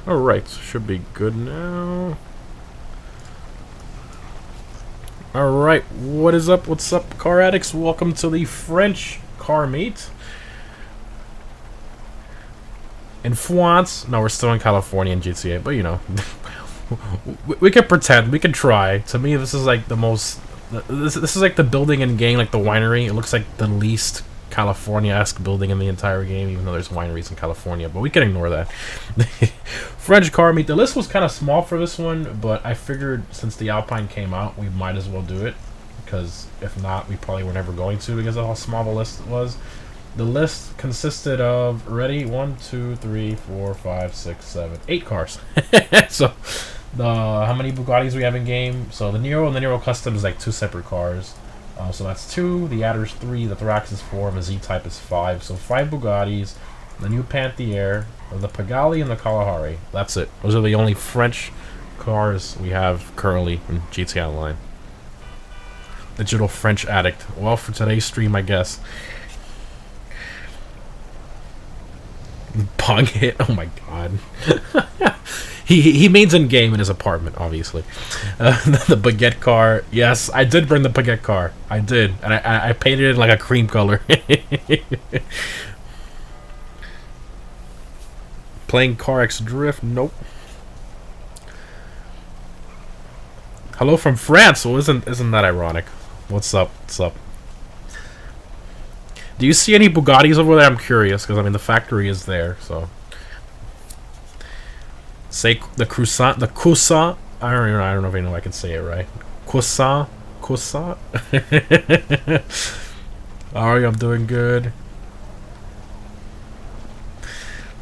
Alright, should be good now. Alright, what is up? What's up, car addicts? Welcome to the French car meet. In France. No, we're still in California and GTA, but you know. we can pretend, we can try. To me, this is like the most... This is like the building in game, like the winery. It looks like the least California-esque building in the entire game, even though there's wineries in California, but we can ignore that. French car meet. The list was kind of small for this one, but I figured since the Alpine came out, we might as well do it, because if not, we probably were never going to because of how small the list was. The list consisted of, ready, 1, 2, 3, 4, 5, 6, 7, 8 cars. So, how many Bugattis we have in game? So the Nero and the Nero Custom is like 2 separate cars. So that's 2, the Adder's 3, the Thorax is 4, and the Z-Type is 5. So 5 Bugattis, the new Panthier, the Pagani, and the Kalahari. That's it. Those are the only French cars we have currently in GTA Online. Digital French addict. Well, for today's stream, I guess. Pong hit. Oh my god. He means in game in his apartment, obviously. The baguette car. Yes, I did bring the baguette car. I did, and I painted it like a cream color. Playing Car X Drift. Nope. Hello from France. Well, isn't that ironic? What's up? What's up? Do you see any Bugattis over there? I'm curious, because I mean the factory is there, so. Say the croissant, the croissant. I don't know if I can say it right. Croissant. Alright, I'm doing good.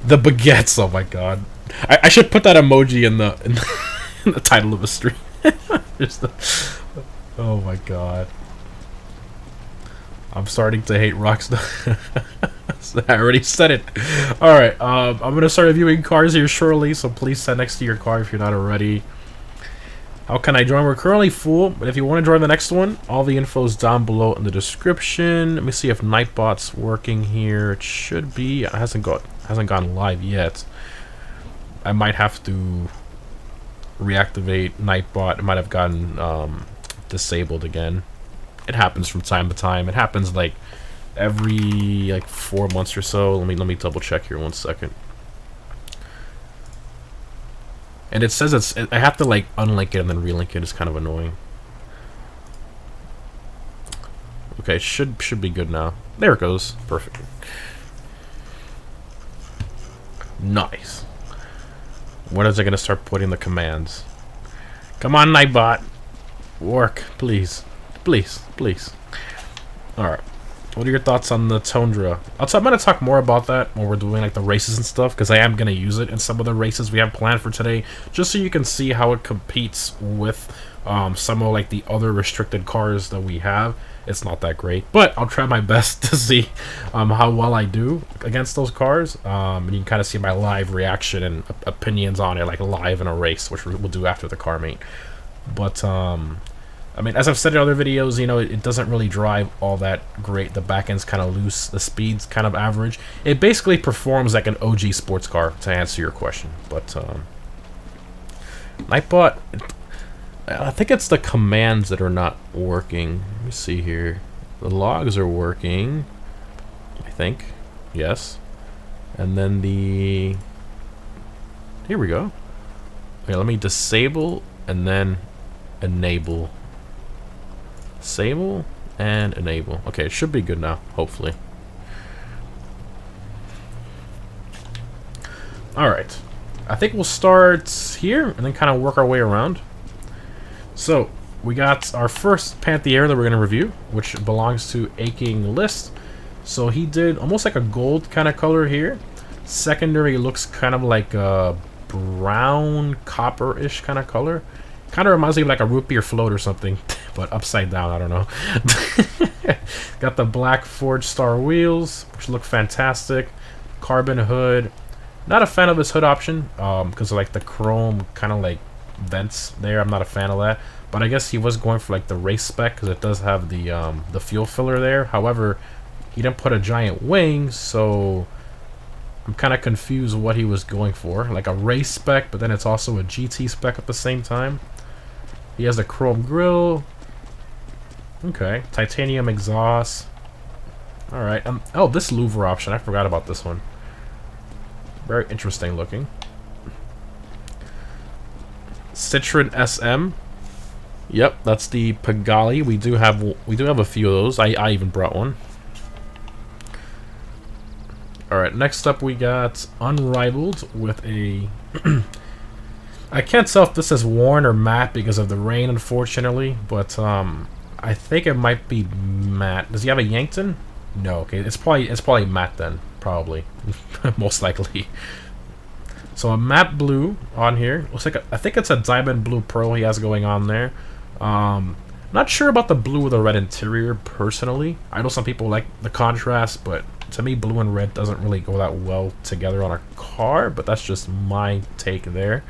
The baguettes. Oh my god. I should put that emoji in the title of the stream. Oh my god. I'm starting to hate Rockstar. I already said it. Alright, I'm going to start reviewing cars here shortly, so please sit next to your car if you're not already. How can I join? We're currently full, but if you want to join the next one, all the info is down below in the description. Let me see if Nightbot's working here. It should be. It hasn't gone live yet. I might have to reactivate Nightbot. It might have gotten disabled again. It happens from time to time. It happens like every 4 months or so. Let me double check here 1 second. And it says I have to like unlink it and then relink it. It's kind of annoying. Okay, should be good now. There it goes. Perfect. Nice. When is it gonna start putting the commands? Come on, Nightbot. Work, please. Please. Alright. What are your thoughts on the Tundra? I'm going to talk more about that when we're doing like the races and stuff, because I am going to use it in some of the races we have planned for today, just so you can see how it competes with some of like the other restricted cars that we have. It's not that great, but I'll try my best to see how well I do against those cars. And you can kind of see my live reaction and opinions on it, like live in a race, which we'll do after the car meet. But I mean, as I've said in other videos, you know, it doesn't really drive all that great. The back end's kind of loose. The speed's kind of average. It basically performs like an OG sports car, to answer your question. But Nightbot, I think it's the commands that are not working. Let me see here. The logs are working, I think. Yes. And then the... Here we go. Okay, let me disable and then enable. Disable and enable. Okay, it should be good now, hopefully. Alright. I think we'll start here and then kind of work our way around. So, we got our first Panthier that we're going to review, which belongs to Aching List. So he did almost like a gold kind of color here. Secondary looks kind of like a brown, copper-ish kind of color. Kind of reminds me of like a root beer float or something, but upside down, I don't know. Got the black Forged Star wheels, which look fantastic. Carbon hood. Not a fan of this hood option, because of like the chrome kind of like vents there. I'm not a fan of that. But I guess he was going for like the race spec, because it does have the fuel filler there. However, he didn't put a giant wing, so I'm kind of confused what he was going for. Like a race spec, but then it's also a GT spec at the same time. He has a chrome grille. Okay, titanium exhaust. Alright, oh, this louver option, I forgot about this one. Very interesting looking. Citroen SM. Yep, that's the Pagani. We do have a few of those. I even brought one. Alright, next up we got Unrivaled with a... I can't tell if this is worn or matte because of the rain, unfortunately, but I think it might be matte. Does he have a Yankton? No, okay, it's probably matte then, probably. Most likely. So a matte blue on here. Looks like I think it's a diamond blue pearl he has going on there. Not sure about the blue with a red interior personally. I know some people like the contrast, but to me blue and red doesn't really go that well together on a car, but that's just my take there.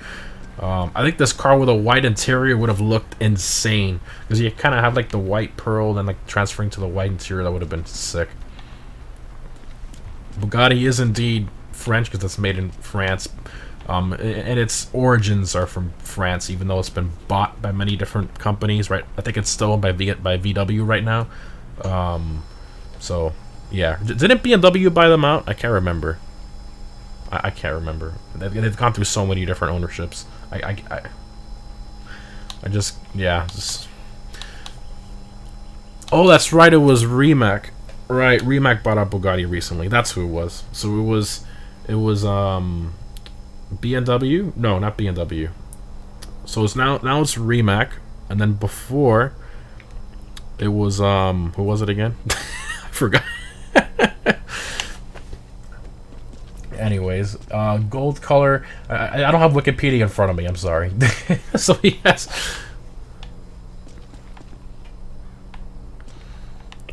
I think this car with a white interior would have looked insane because you kind of have like the white pearl and like transferring to the white interior. That would have been sick. Bugatti is indeed French because it's made in France, and its origins are from France, even though it's been bought by many different companies. Right? I think it's still owned by VW right now. So yeah, didn't BMW buy them out? I can't remember. I can't remember. They've gone through so many different ownerships. I just, yeah. Just... Oh, that's right. It was Rimac. Right, Rimac bought out Bugatti recently. That's who it was. So it was BMW. No, not BMW. So it's now it's Rimac, and then before it was who was it again? I forgot. Anyways, gold color. I don't have Wikipedia in front of me. I'm sorry. So he has.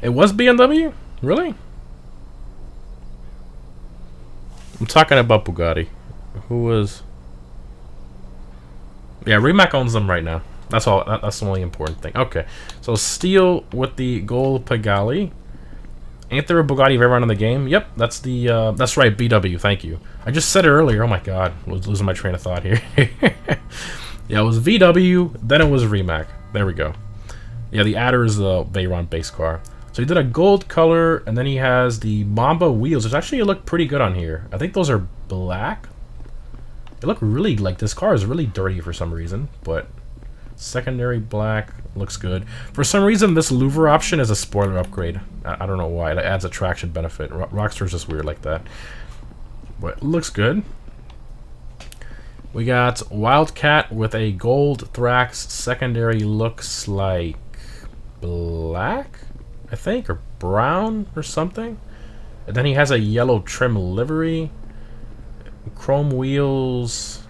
It was BMW? Really? I'm talking about Bugatti. Who was? Yeah, Rimac owns them right now. That's all. That's the only important thing. Okay, so steel with the gold Pagani. Ain't there a Bugatti Veyron in the game? Yep, that's the that's right, BW. Thank you. I just said it earlier. Oh my god, I was losing my train of thought here. Yeah, it was VW. Then it was Rimac. There we go. Yeah, the Adder is the Veyron base car. So he did a gold color, and then he has the Mamba wheels, which actually look pretty good on here. I think those are black. They look really, like, this car is really dirty for some reason, but secondary black looks good. For some reason, this louver option is a spoiler upgrade. I don't know why. It adds a traction benefit. Rockstar's just weird like that. But it looks good. We got Wildcat with a gold Thrax. Secondary looks like black, I think, or brown or something. And then he has a yellow trim livery. Chrome wheels.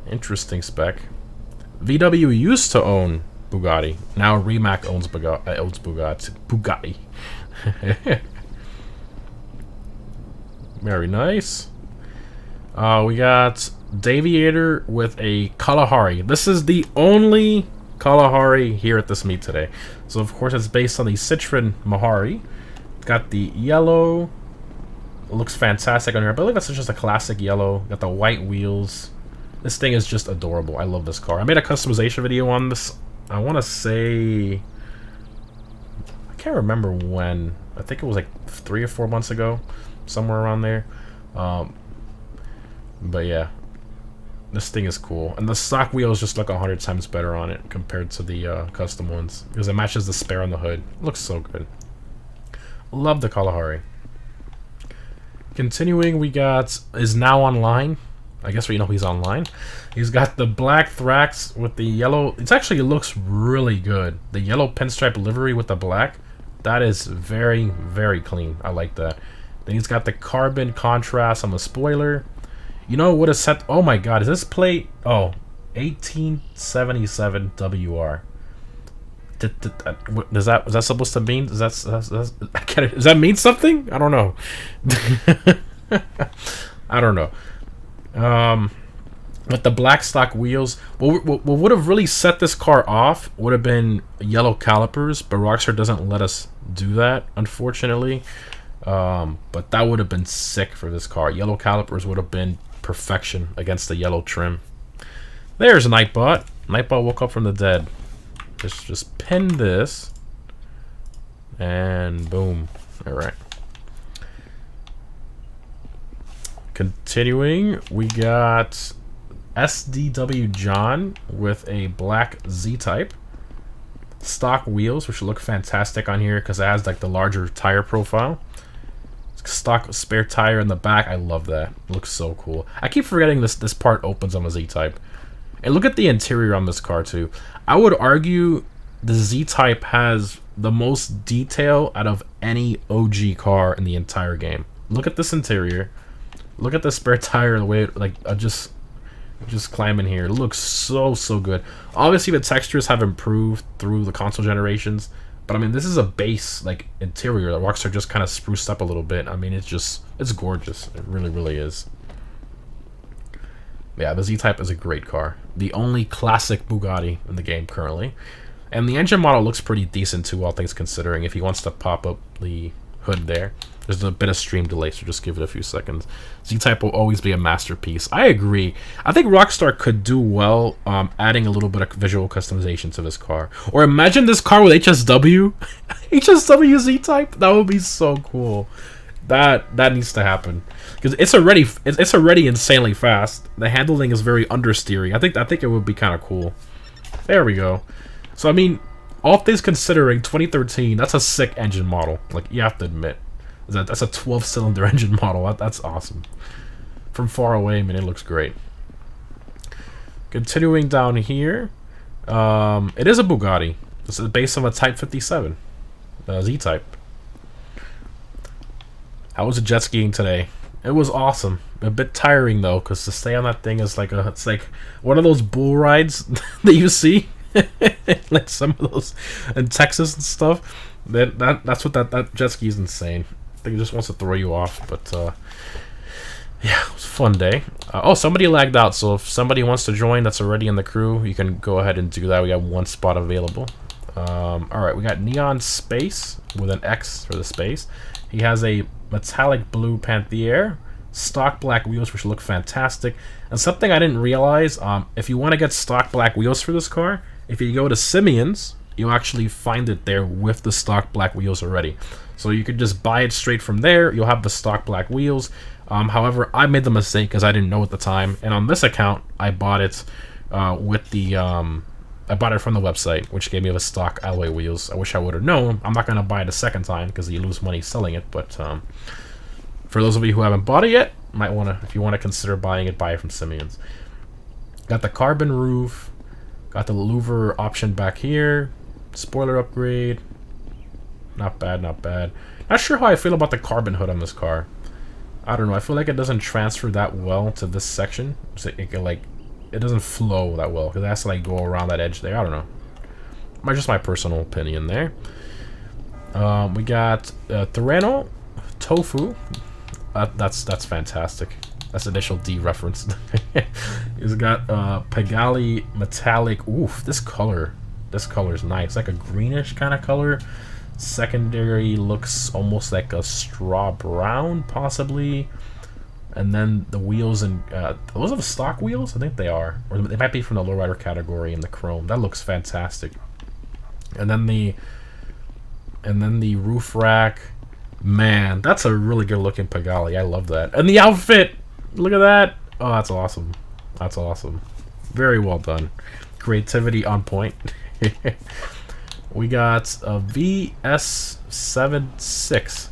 Interesting spec. VW used to own Bugatti. Now Rimac owns Bugatti. Very nice. We got Daviator with a Kalahari. This is the only Kalahari here at this meet today. So of course it's based on the Citroen Mahari. Got the yellow. It looks fantastic on here. But look, that's just a classic yellow. Got the white wheels. This thing is just adorable. I love this car. I made a customization video on this. I want to say... I can't remember when. I think it was like 3 or 4 months ago. Somewhere around there. But yeah. This thing is cool. And the stock wheels just look 100 times better on it compared to the custom ones. Because it matches the spare on the hood. It looks so good. Love the Kalahari. Continuing, we got... Is now online. I guess we know he's online. He's got the black Thrax with the yellow. It actually looks really good. The yellow pinstripe livery with the black. That is very, very clean. I like that. Then he's got the carbon contrast on the spoiler. You know what is set? Oh my god, is this plate? Oh, 1877 WR. Is that supposed to mean? Does that mean something? I don't know. I don't know. With the black stock wheels, what would have really set this car off would have been yellow calipers, but Rockstar doesn't let us do that, unfortunately. But that would have been sick for this car. Yellow calipers would have been perfection against the yellow trim. There's Nightbot. Nightbot woke up from the dead. Just pin this. And boom. Alright. Continuing, we got SDW John with a black Z-Type. Stock wheels, which look fantastic on here because it has like the larger tire profile. Stock spare tire in the back. I love that. It looks so cool. I keep forgetting this part opens on a Z-Type. And look at the interior on this car too. I would argue the Z-Type has the most detail out of any OG car in the entire game. Look at this interior. Look at the spare tire, the way it, like just climb in here. It looks so good. Obviously the textures have improved through the console generations, but I mean this is a base like interior that Rockstar just kind of spruced up a little bit. I mean it's gorgeous. It really is. Yeah, the Z-Type is a great car. The only classic Bugatti in the game currently. And the engine model looks pretty decent too, all things considering. If he wants to pop up the hood there. There's a bit of stream delay, so just give it a few seconds. Z-Type will always be a masterpiece. I agree. I think Rockstar could do well adding a little bit of visual customization to this car. Or imagine this car with HSW. HSW Z-Type? That would be so cool. That needs to happen. Because it's already insanely fast. The handling is very understeering. I think it would be kind of cool. There we go. So I mean, all things considering, 2013, that's a sick engine model. Like, you have to admit. That's a 12-cylinder engine model. That's awesome. From far away, man, it looks great. Continuing down here, it is a Bugatti. This is based on a Type 57, Z-Type. How was the jet skiing today? It was awesome. A bit tiring though, because to stay on that thing is like it's like one of those bull rides that you see, like some of those in Texas and stuff. That's what that jet ski is insane. I think it just wants to throw you off, but yeah, it was a fun day. Oh, somebody lagged out, so if somebody wants to join that's already in the crew, you can go ahead and do that. We got one spot available. Alright, we got Neon Space with an X for the space. He has a metallic blue Panther, stock black wheels, which look fantastic. And something I didn't realize, if you want to get stock black wheels for this car, if you go to Simeon's, you'll actually find it there with the stock black wheels already. So you could just buy it straight from there. You'll have the stock black wheels. However, I made the mistake because I didn't know at the time. And on this account, I bought it with the... I bought it from the website, which gave me the stock alloy wheels. I wish I would have known. I'm not going to buy it a second time because you lose money selling it. But for those of you who haven't bought it yet, might want to, if you want to consider buying it, buy it from Simeon's. Got the carbon roof. Got the louver option back here. Spoiler upgrade. Not bad, not bad. Not sure how I feel about the carbon hood on this car. I don't know. I feel like it doesn't transfer that well to this section. So it can, like, it doesn't flow that well because it has to like go around that edge there. I don't know. Just my personal opinion there. We got Thorano Tofu. That's fantastic. That's initial D reference. He's got Pegali metallic. Oof, this color is nice. It's like a greenish kind of color. Secondary looks almost like a straw brown, possibly. And then the wheels and those are the stock wheels. I think they are, or they might be from the lowrider category in the chrome. That looks fantastic. And then the roof rack. Man, that's a really good looking Pegali. I love that. And the outfit. Look at that. Oh, that's awesome. That's awesome. Very well done. Creativity on point. We got a VS76.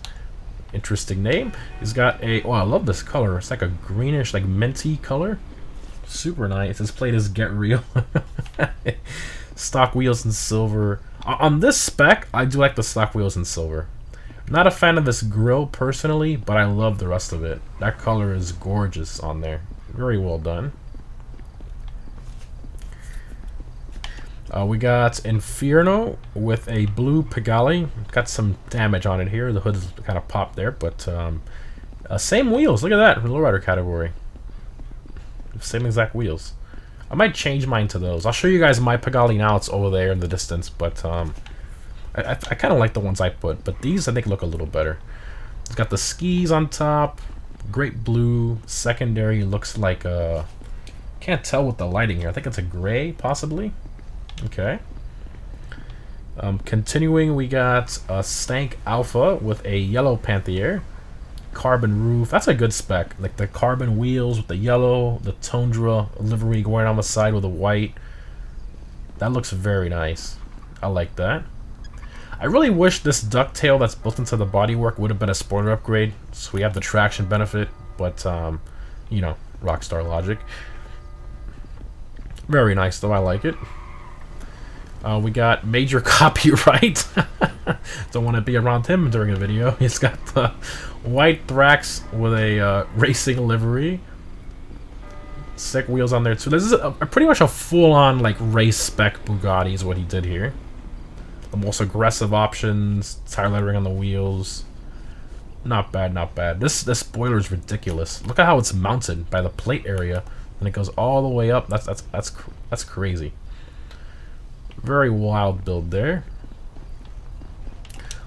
Interesting name. He's got a... Oh, I love this color. It's like a greenish, like minty color. Super nice. His plate is Get Real. Stock wheels in silver. On this spec, I do like the stock wheels in silver. Not a fan of this grille personally, but I love the rest of it. That color is gorgeous on there. Very well done. We got Inferno with a blue Pegali. Got some damage on it here. The hood kind of popped there, but same wheels. Look at that from the lowrider category. Same exact wheels. I might change mine to those. I'll show you guys my Pegali now. It's over there in the distance, but I kind of like the ones I put. But these I think look a little better. It's got the skis on top. Great blue. Secondary looks like a... Can't tell with the lighting here. I think it's a gray, possibly. Okay. Continuing, we got a Stank Alpha with a yellow Panthère. Carbon roof. That's a good spec. Like the carbon wheels with the yellow, the Tundra livery going on the side with the white. That looks very nice. I like that. I really wish this ducktail that's built into the bodywork would have been a spoiler upgrade, so we have the traction benefit, but, you know, Rockstar logic. Very nice, though. I like it. We got major copyright. Don't want to be around him during a video. He's got the white Thrax with a racing livery. Sick wheels on there, too. This is pretty much a full-on, like, race spec Bugatti is what he did here. The most aggressive options, tire lettering on the wheels. Not bad, not bad. This spoiler is ridiculous. Look at how it's mounted by the plate area, and it goes all the way up. That's crazy. Very wild build there.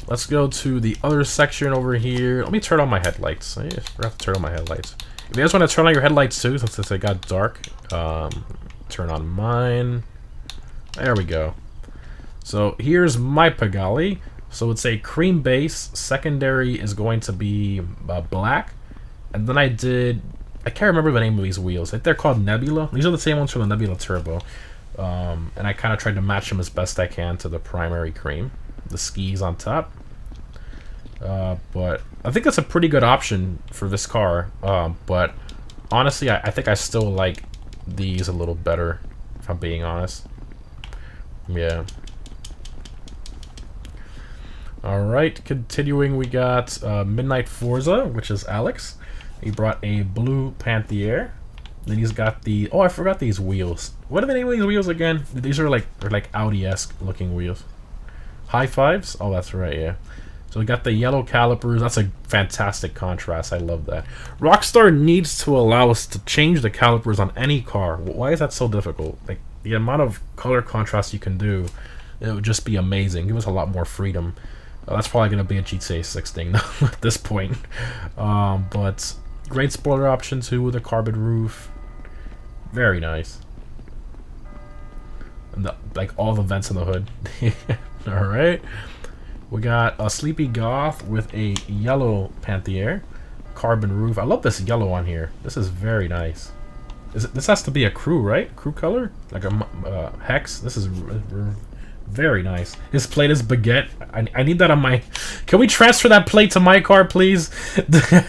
Let's go to the other section over here. Let me turn on my headlights. I forgot to turn on my headlights. If you guys want to turn on your headlights too, since it got dark, turn on mine. There we go. So here's my Pagani. So it's a cream base. Secondary is going to be black. And then I can't remember the name of these wheels. I think they're called Nebula. These are the same ones from the Nebula Turbo. And I kind of tried to match them as best I can to the primary cream. The skis on top. But I think that's a pretty good option for this car. But honestly, I think I still like these a little better, if I'm being honest. Yeah. Alright, continuing, we got Midnight Forza, which is Alex. He brought a blue Panthère. Then he's got the... Oh, I forgot these wheels. What are the name of these wheels again? These are like Audi-esque looking wheels. High fives? Oh, that's right, yeah. So we got the yellow calipers. That's a fantastic contrast. I love that. Rockstar needs to allow us to change the calipers on any car. Why is that so difficult? Like, the amount of color contrast you can do, it would just be amazing. Give us a lot more freedom. That's probably going to be a GTA 6 thing now at this point. But great spoiler option too with a carbon roof. Very nice. And like all the vents in the hood. Alright. We got a Sleepy Goth with a yellow Panthère. Carbon roof. I love this yellow on here. This is very nice. This has to be a crew, right? Crew color? Like a hex? This is very nice. His plate is baguette. I need that on my... Can we transfer that plate to my car, please?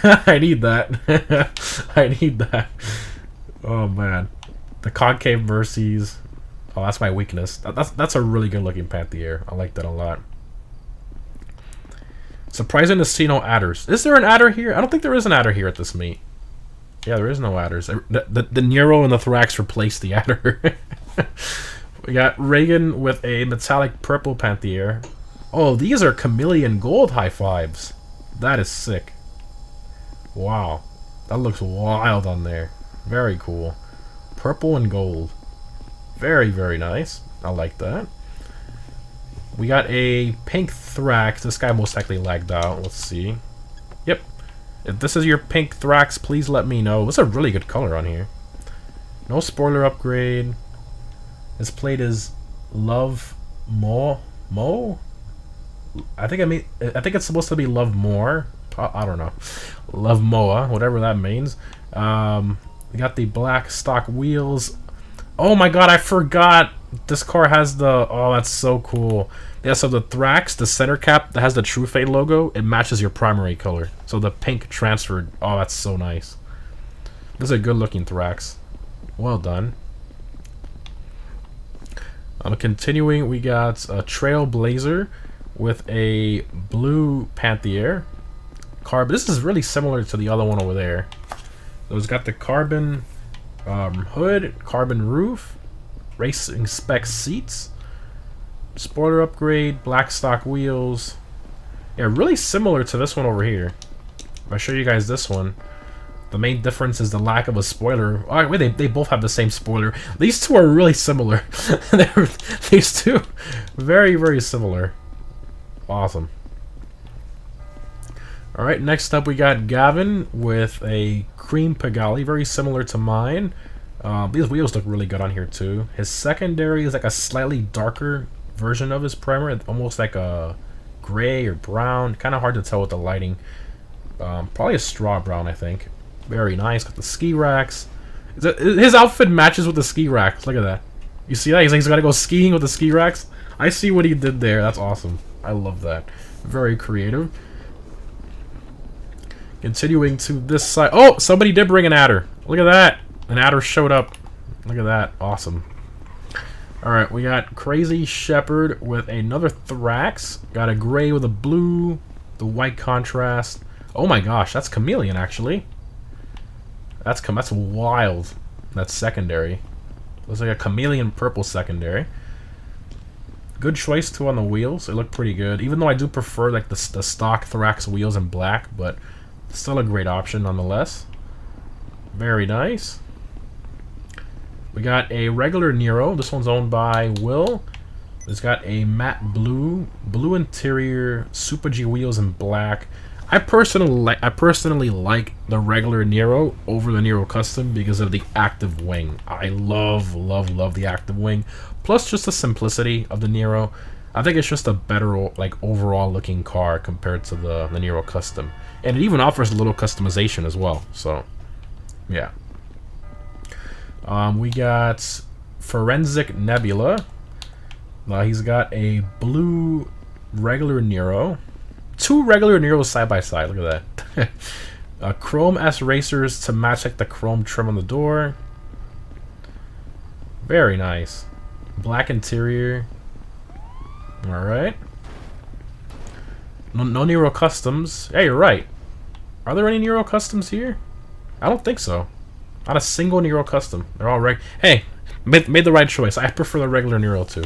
I need that. I need that. Oh, man. The concave Mercies. Oh, that's my weakness. That's a really good looking Panthère. I like that a lot. Surprising to see no adders. Is there an adder here? I don't think there is an adder here at this meet. Yeah, there is no adders. The Nero and the Thrax replaced the adder. We got Reagan with a metallic purple Panthère. Oh, these are chameleon gold high fives. That is sick. Wow. That looks wild on there. Very cool. Purple and gold. Very, very nice. I like that. We got a pink Thrax. This guy most likely lagged out. Let's see. Yep. If this is your pink Thrax, please let me know. It's a really good color on here. No spoiler upgrade. This plate is Love Mo. I think it's supposed to be Love More. I don't know. Love Moa, whatever that means. We got the black stock wheels. Oh my god, I forgot. This car has the... Oh, that's so cool. Yeah, so the Thrax, the center cap that has the True Fate logo, it matches your primary color. So the pink transferred. Oh, that's so nice. This is a good looking Thrax. Well done. Continuing, we got a Trailblazer with a blue Panthère. This is really similar to the other one over there. So it's got the carbon hood, carbon roof, racing spec seats, spoiler upgrade, black stock wheels. Yeah, really similar to this one over here. If I show you guys this one, the main difference is the lack of a spoiler. Oh, wait, they both have the same spoiler. These two are really similar. These two, very, very similar. Awesome. Alright, next up we got Gavin with a cream Pagani, very similar to mine. These wheels look really good on here too. His secondary is like a slightly darker version of his primer, almost like a gray or brown. Kind of hard to tell with the lighting. Probably a straw brown, I think. Very nice. Got the ski racks. His outfit matches with the ski racks. Look at that. You see that? He's got to go skiing with the ski racks. I see what he did there. That's awesome. I love that. Very creative. Continuing to this side. Oh, somebody did bring an adder. Look at that. An adder showed up. Look at that. Awesome. Alright, we got Crazy Shepherd with another Thrax. Got a gray with a blue. The white contrast. Oh my gosh, that's Chameleon actually. That's wild. That's secondary. Looks like a Chameleon purple secondary. Good choice too on the wheels. They look pretty good. Even though I do prefer like the stock Thrax wheels in black, but still a great option nonetheless. Very nice. We got a regular Nero. This one's owned by Will. It's got a matte blue interior, Super G wheels in black. I personally like the regular Nero over the Nero Custom because of the active wing. I love the active wing. Plus just the simplicity of the Nero. I think it's just a better like overall looking car compared to the Nero Custom. And it even offers a little customization as well. So, yeah. We got Forensic Nebula. He's got a blue regular Nero. Two regular Neros side by side. Look at that. Chrome S racers to match like the chrome trim on the door. Very nice. Black interior. Alright. No Nero Customs. Yeah, you're right. Are there any Nero Customs here? I don't think so. Not a single Nero Custom. They're all Hey, made the right choice. I prefer the regular Nero too.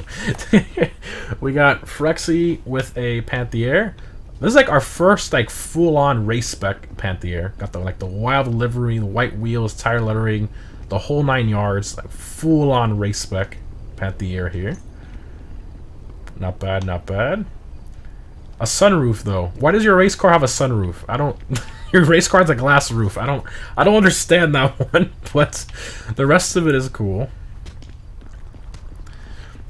We got Frexy with a Panther. This is like our first like full-on race spec Panther. Got the wild livery, the white wheels, tire lettering, the whole 9 yards. Like full-on race spec Panther here. Not bad, not bad. A sunroof though. Why does your race car have a sunroof? I don't. Your race car has a glass roof. I don't understand that one, but the rest of it is cool.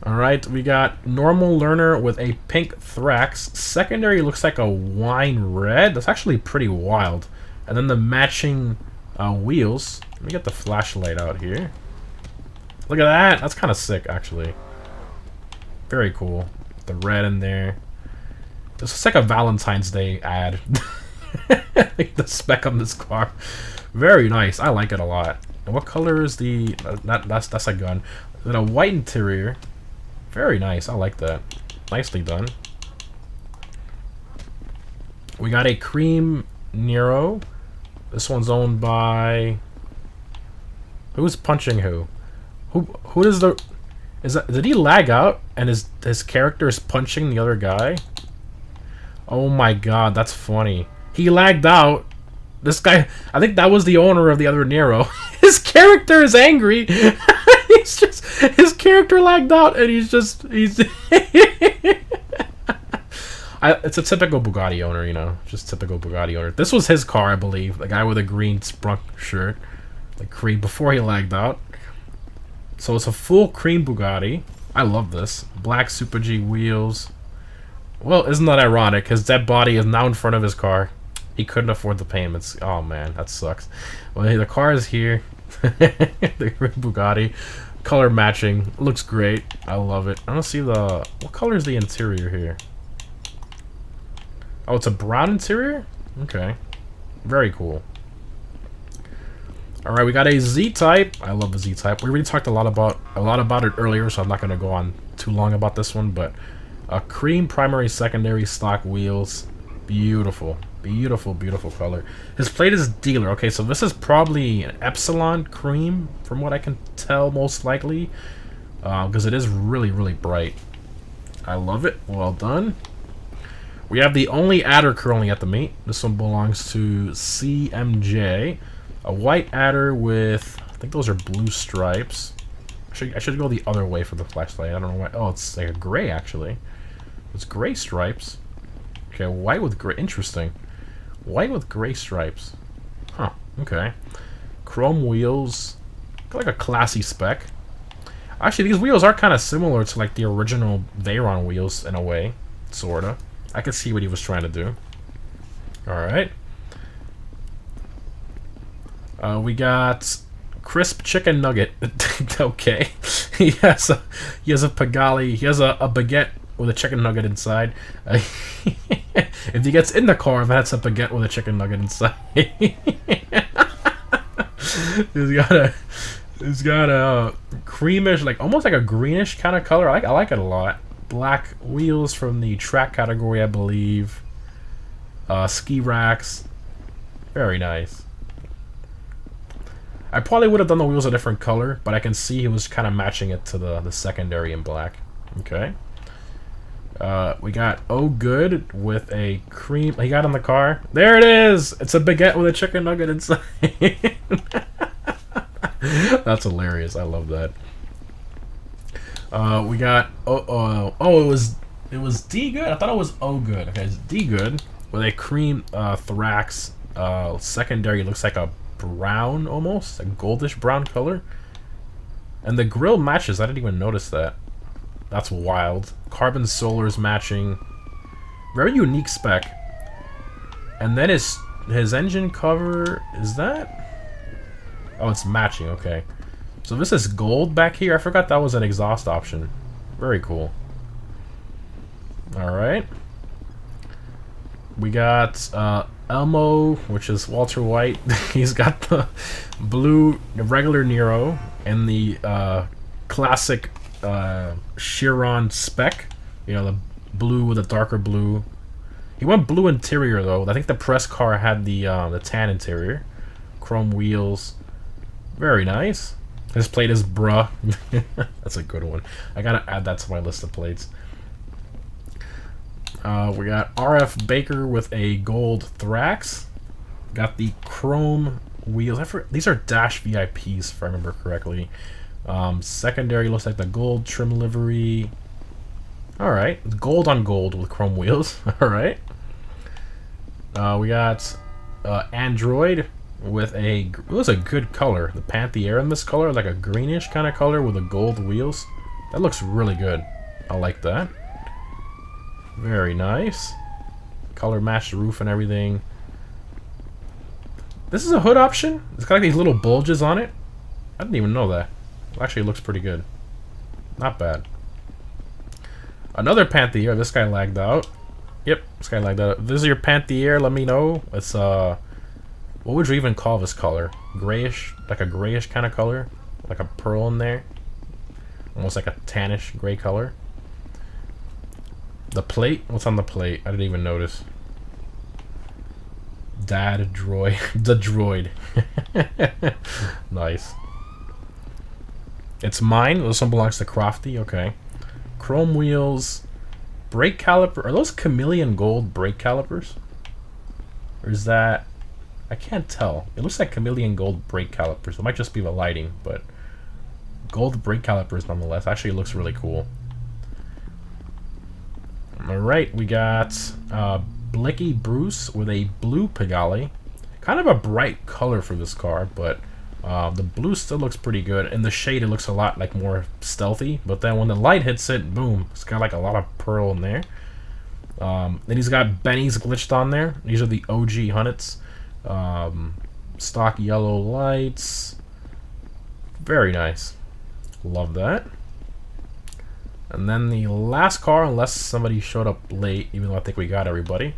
Alright, we got normal learner with a pink Thrax. Secondary looks like a wine red. That's actually pretty wild. And then the matching wheels. Let me get the flashlight out here. Look at that. That's kind of sick, actually. Very cool. The red in there. This looks like a Valentine's Day ad. The spec on this car. Very nice. I like it a lot. And what color is the... That's a gun. Then a white interior. Very nice. I like that. Nicely done. We got a cream Nero. This one's owned by... Who's punching who? Who is the... Did he lag out and his character is punching the other guy? Oh my god, that's funny. He lagged out. This guy, I think that was the owner of the other Nero. His character is angry. His character lagged out and he's it's a typical Bugatti owner, you know, just typical Bugatti owner. This was his car, I believe, the guy with a green sprunk shirt, like cream, before he lagged out. So it's a full cream Bugatti. I love this. Black Super G wheels. Well, isn't that ironic? His dead body is now in front of his car. He couldn't afford the payments. Oh man, that sucks. Well, the car is here. The Bugatti. Color matching. Looks great. I love it. I don't see the... What color is the interior here? Oh, it's a brown interior? Okay. Very cool. Alright, we got a Z-Type. I love the Z-Type. We already talked a lot about it earlier, so I'm not going to go on too long about this one, but a cream primary, secondary, stock wheels. Beautiful. Beautiful, beautiful color. His plate is dealer. Okay, so this is probably an Epsilon cream, from what I can tell, most likely, because it is really, really bright. I love it. Well done. We have the only adder currently at the meet. This one belongs to CMJ. A white adder with, I think those are blue stripes. I should go the other way for the flashlight. I don't know why. Oh, it's like a gray, actually. It's gray stripes. Okay, white with gray. Interesting. White with gray stripes. Huh, okay. Chrome wheels. Got like a classy spec. Actually, these wheels are kind of similar to like the original Veyron wheels in a way. Sorta. I could see what he was trying to do. Alright. We got crisp chicken nugget. Okay. He has a Pagali. He has a baguette with a chicken nugget inside. If he gets in the car, that's a baguette with a chicken nugget inside. He's got a creamish, like almost like a greenish kind of color. I like it a lot. Black wheels from the track category, I believe. Ski racks. Very nice. I probably would have done the wheels a different color, but I can see he was kind of matching it to the secondary in black. Okay. We got Oh Good with a cream. He got in the car. There it is! It's a baguette with a chicken nugget inside. That's hilarious. I love that. We got it was D Good. I thought it was Oh Good. Okay, it's D Good with a cream thorax. Secondary looks like a brown almost, a goldish brown color, and the grill matches. I didn't even notice that. That's wild. Carbon Solar's matching. Very unique spec. And then his engine cover is that? Oh, it's matching. Okay. So this is gold back here. I forgot that was an exhaust option. Very cool. Alright. We got Elmo, which is Walter White. He's got the blue, regular Nero, and the classic Chiron spec. You know, the blue with a darker blue. He went blue interior, though. I think the press car had the tan interior. Chrome wheels. Very nice. This plate is bruh. That's a good one. I gotta add that to my list of plates. We got RF Baker with a gold Thrax. Got the chrome wheels. These are Dash VIPs, if I remember correctly. Secondary looks like the gold trim livery. Alright. Gold on gold with chrome wheels. Alright. We got Android with it was a good color. The Panthera in this color, like a greenish kind of color with the gold wheels. That looks really good. I like that. Very nice. Color matched roof and everything. This is a hood option. It's got like these little bulges on it. I didn't even know that. Actually, it looks pretty good. Not bad. Another Panthera. This guy lagged out. Yep, this guy lagged out. If this is your Panthera, let me know. It's what would you even call this color? Grayish, like a grayish kind of color, like a pearl in there, almost like a tannish gray color. The plate? What's on the plate? I didn't even notice. Dad droid. The droid. Nice. It's mine. This one belongs to Crofty. Okay. Chrome wheels. Brake caliper. Are those chameleon gold brake calipers? Or is that... I can't tell. It looks like chameleon gold brake calipers. It might just be the lighting, but gold brake calipers nonetheless. Actually, it looks really cool. Alright, we got Blicky Bruce with a blue Pagali. Kind of a bright color for this car, but the blue still looks pretty good. In the shade, it looks a lot like more stealthy, but then when the light hits it, boom, it's got like a lot of pearl in there. Then he's got Benny's glitched on there. These are the OG Hunnets. Stock yellow lights. Very nice. Love that. And then the last car, unless somebody showed up late, even though I think we got everybody.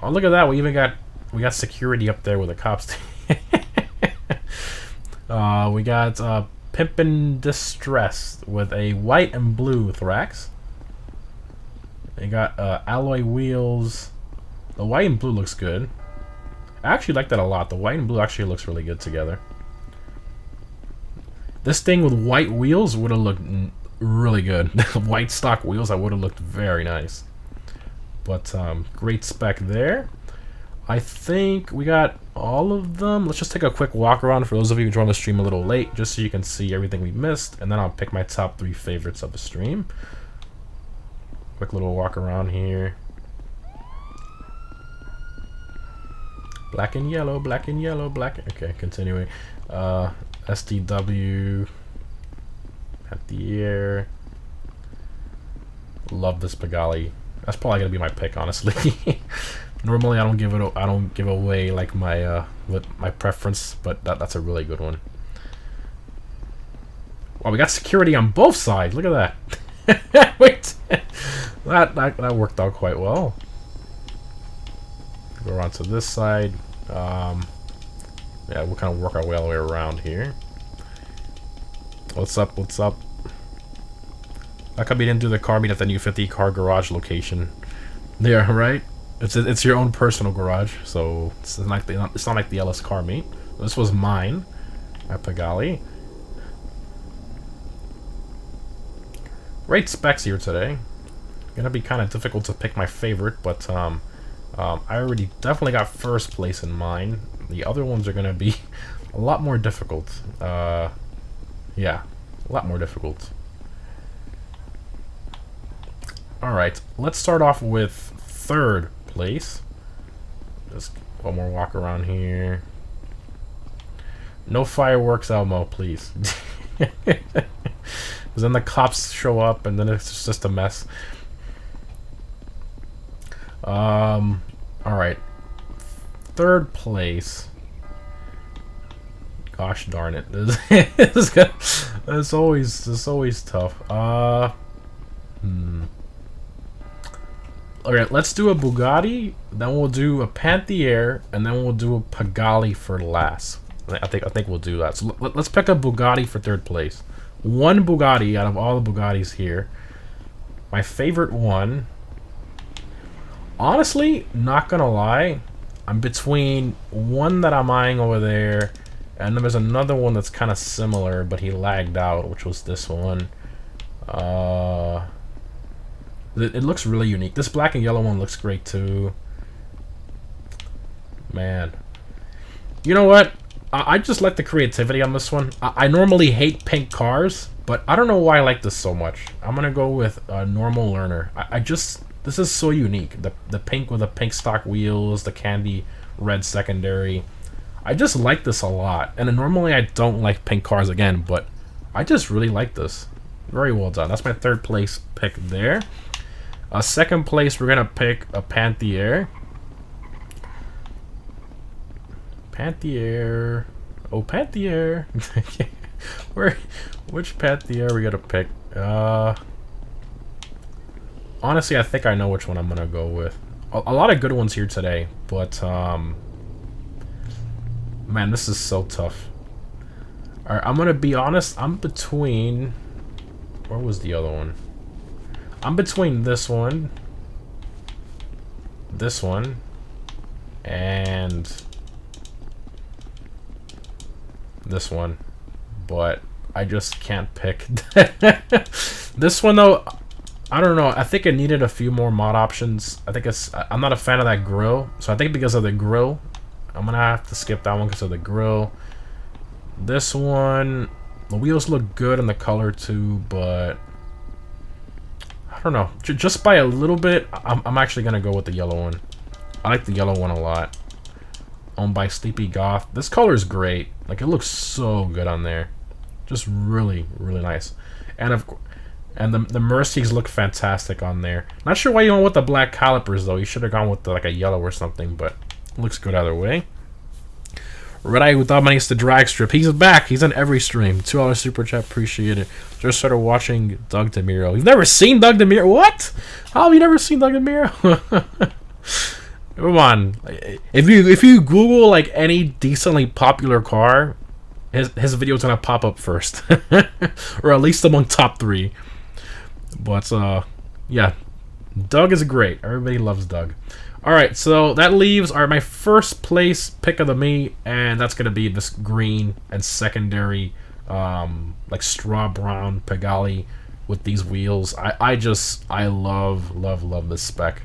Oh, look at that. We got security up there with the cops. We got Pimpin' Distress with a white and blue Thrax. They got alloy wheels. The white and blue looks good. I actually like that a lot. The white and blue actually looks really good together. This thing with white wheels would have looked really good. White stock wheels, that would have looked very nice. But great spec there. I think we got all of them. Let's just take a quick walk around for those of you who joined the stream a little late, just so you can see everything we missed, and then I'll pick my top 3 favorites of the stream. Quick little walk around here. Black and yellow, black and yellow, black. Okay, continuing. STW. At the air. Love this Pagani. That's probably gonna be my pick, honestly. Normally, I don't give away like my preference, but that's a really good one. Wow, we got security on both sides. Look at that. Wait, that worked out quite well. Go around to this side. Yeah, we'll kind of work our way all the way around here. What's up? What's up? How come you didn't do the car meet at the new 50 car garage location? Yeah, right. It's your own personal garage, so it's not like the Ellis car meet. This was mine at Pagani. Great specs here today. Gonna be kind of difficult to pick my favorite, but I already definitely got first place in mind. The other ones are gonna be a lot more difficult. Yeah, a lot more difficult. Alright, let's start off with third place. Just one more walk around here. No fireworks, Elmo, please. Because then the cops show up and then it's just a mess. Alright. Third place. Gosh darn it. It's always tough. Alright, let's do a Bugatti, then we'll do a Panthier, and then we'll do a Pagani for last. I think we'll do that. So let's pick a Bugatti for third place. One Bugatti out of all the Bugattis here. My favorite one. Honestly, not gonna lie, I'm between one that I'm eyeing over there, and then there's another one that's kind of similar, but he lagged out, which was this one. It looks really unique. This black and yellow one looks great too. Man. You know what? I just like the creativity on this one. I normally hate pink cars, but I don't know why I like this so much. I'm gonna go with a normal learner. This is so unique. The pink with the pink stock wheels, the candy red secondary. I just like this a lot. And normally I don't like pink cars again, but I just really like this. Very well done. That's my third place pick there. Second place, we're gonna pick a Panthier. Panthier. Oh, Panthier. Which Panthier are we gonna pick? Honestly, I think I know which one I'm gonna go with. A lot of good ones here today, but man, this is so tough. Alright, I'm gonna be honest. I'm between. Where was the other one? I'm between this one, and this one, but I just can't pick. This one though, I don't know. I think it needed a few more mod options. I'm not a fan of that grill, so I think because of the grill, I'm gonna have to skip that one because of the grill. This one, the wheels look good and the color too, but I don't know. Just by a little bit, I'm actually gonna go with the yellow one. I like the yellow one a lot. Owned by Sleepy Goth. This color is great. Like, it looks so good on there. Just really, really nice. And the Mercies look fantastic on there. Not sure why you went with the black calipers though. You should have gone with like a yellow or something, but it looks good either way. Red Eye who dominates the drag strip. He's back. He's in every stream. $2 super chat. Appreciate it. Just started watching Doug DeMiro. You've never seen Doug DeMiro? What? How have you never seen Doug DeMiro? Come on. If you Google like any decently popular car, his video's gonna pop up first, or at least among top 3. But yeah, Doug is great. Everybody loves Doug. Alright, so that leaves my first place pick of the meet, and that's going to be this green and secondary, like straw brown Pagani with these wheels. I love this spec.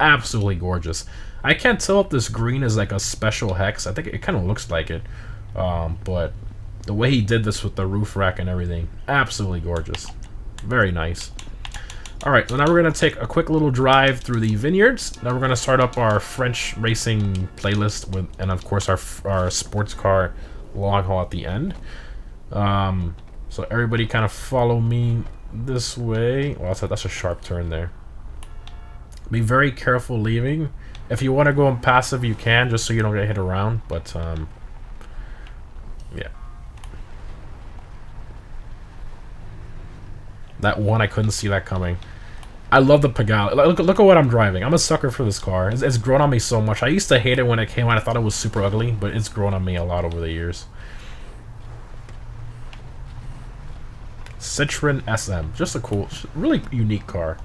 Absolutely gorgeous. I can't tell if this green is like a special hex. I think it kind of looks like it, but the way he did this with the roof rack and everything, absolutely gorgeous. Very nice. Alright, so now we're going to take a quick little drive through the vineyards. Now we're going to start up our French racing playlist, with, and of course our sports car long haul at the end. So everybody kind of follow me this way. Well, that's a sharp turn there. Be very careful leaving. If you want to go in passive, you can, just so you don't get hit around, but yeah. That one, I couldn't see that coming. I love the Pagani. Look at what I'm driving. I'm a sucker for this car. It's grown on me so much. I used to hate it when it came out. I thought it was super ugly, but it's grown on me a lot over the years. Citroen SM. Just a cool, really unique car.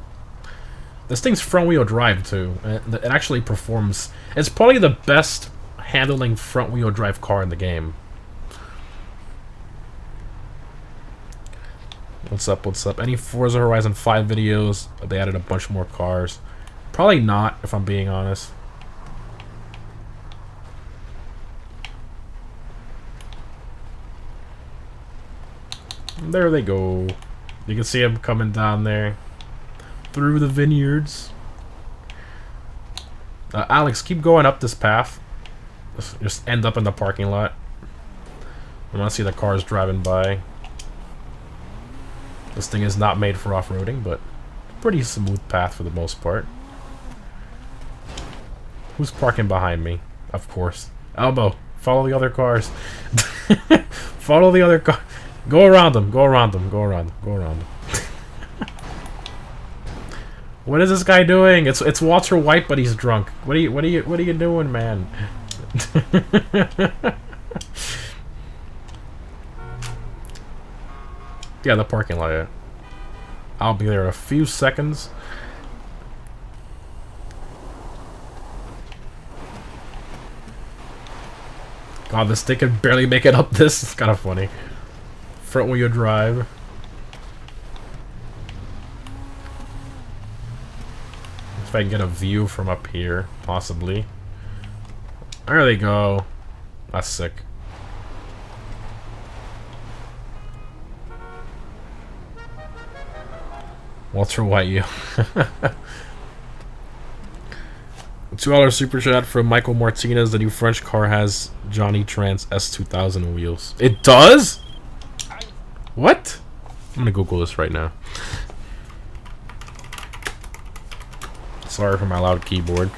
This thing's front-wheel drive, too. It actually performs... It's probably the best handling front-wheel drive car in the game. What's up, what's up? Any Forza Horizon 5 videos? They added a bunch more cars. Probably not, if I'm being honest. There they go. You can see them coming down there. Through the vineyards. Alex, keep going up this path. Just end up in the parking lot. I want to see the cars driving by. This thing is not made for off-roading, but pretty smooth path for the most part. Who's parking behind me? Of course. Elbow, follow the other cars. Follow the other car. Go around them, go around them, go around them, go around them. What is this guy doing? It's Walter White, but he's drunk. What are you doing, man? Yeah, the parking lot. Yeah. I'll be there in a few seconds. God, this thing can barely make it up this. It's kind of funny. Front wheel drive. If I can get a view from up here, possibly. There they go. That's sick. Walter White, you. $2 super chat from Michael Martinez. The new French car has Johnny Trans S2000 wheels. It does? What? I'm gonna Google this right now. Sorry for my loud keyboard.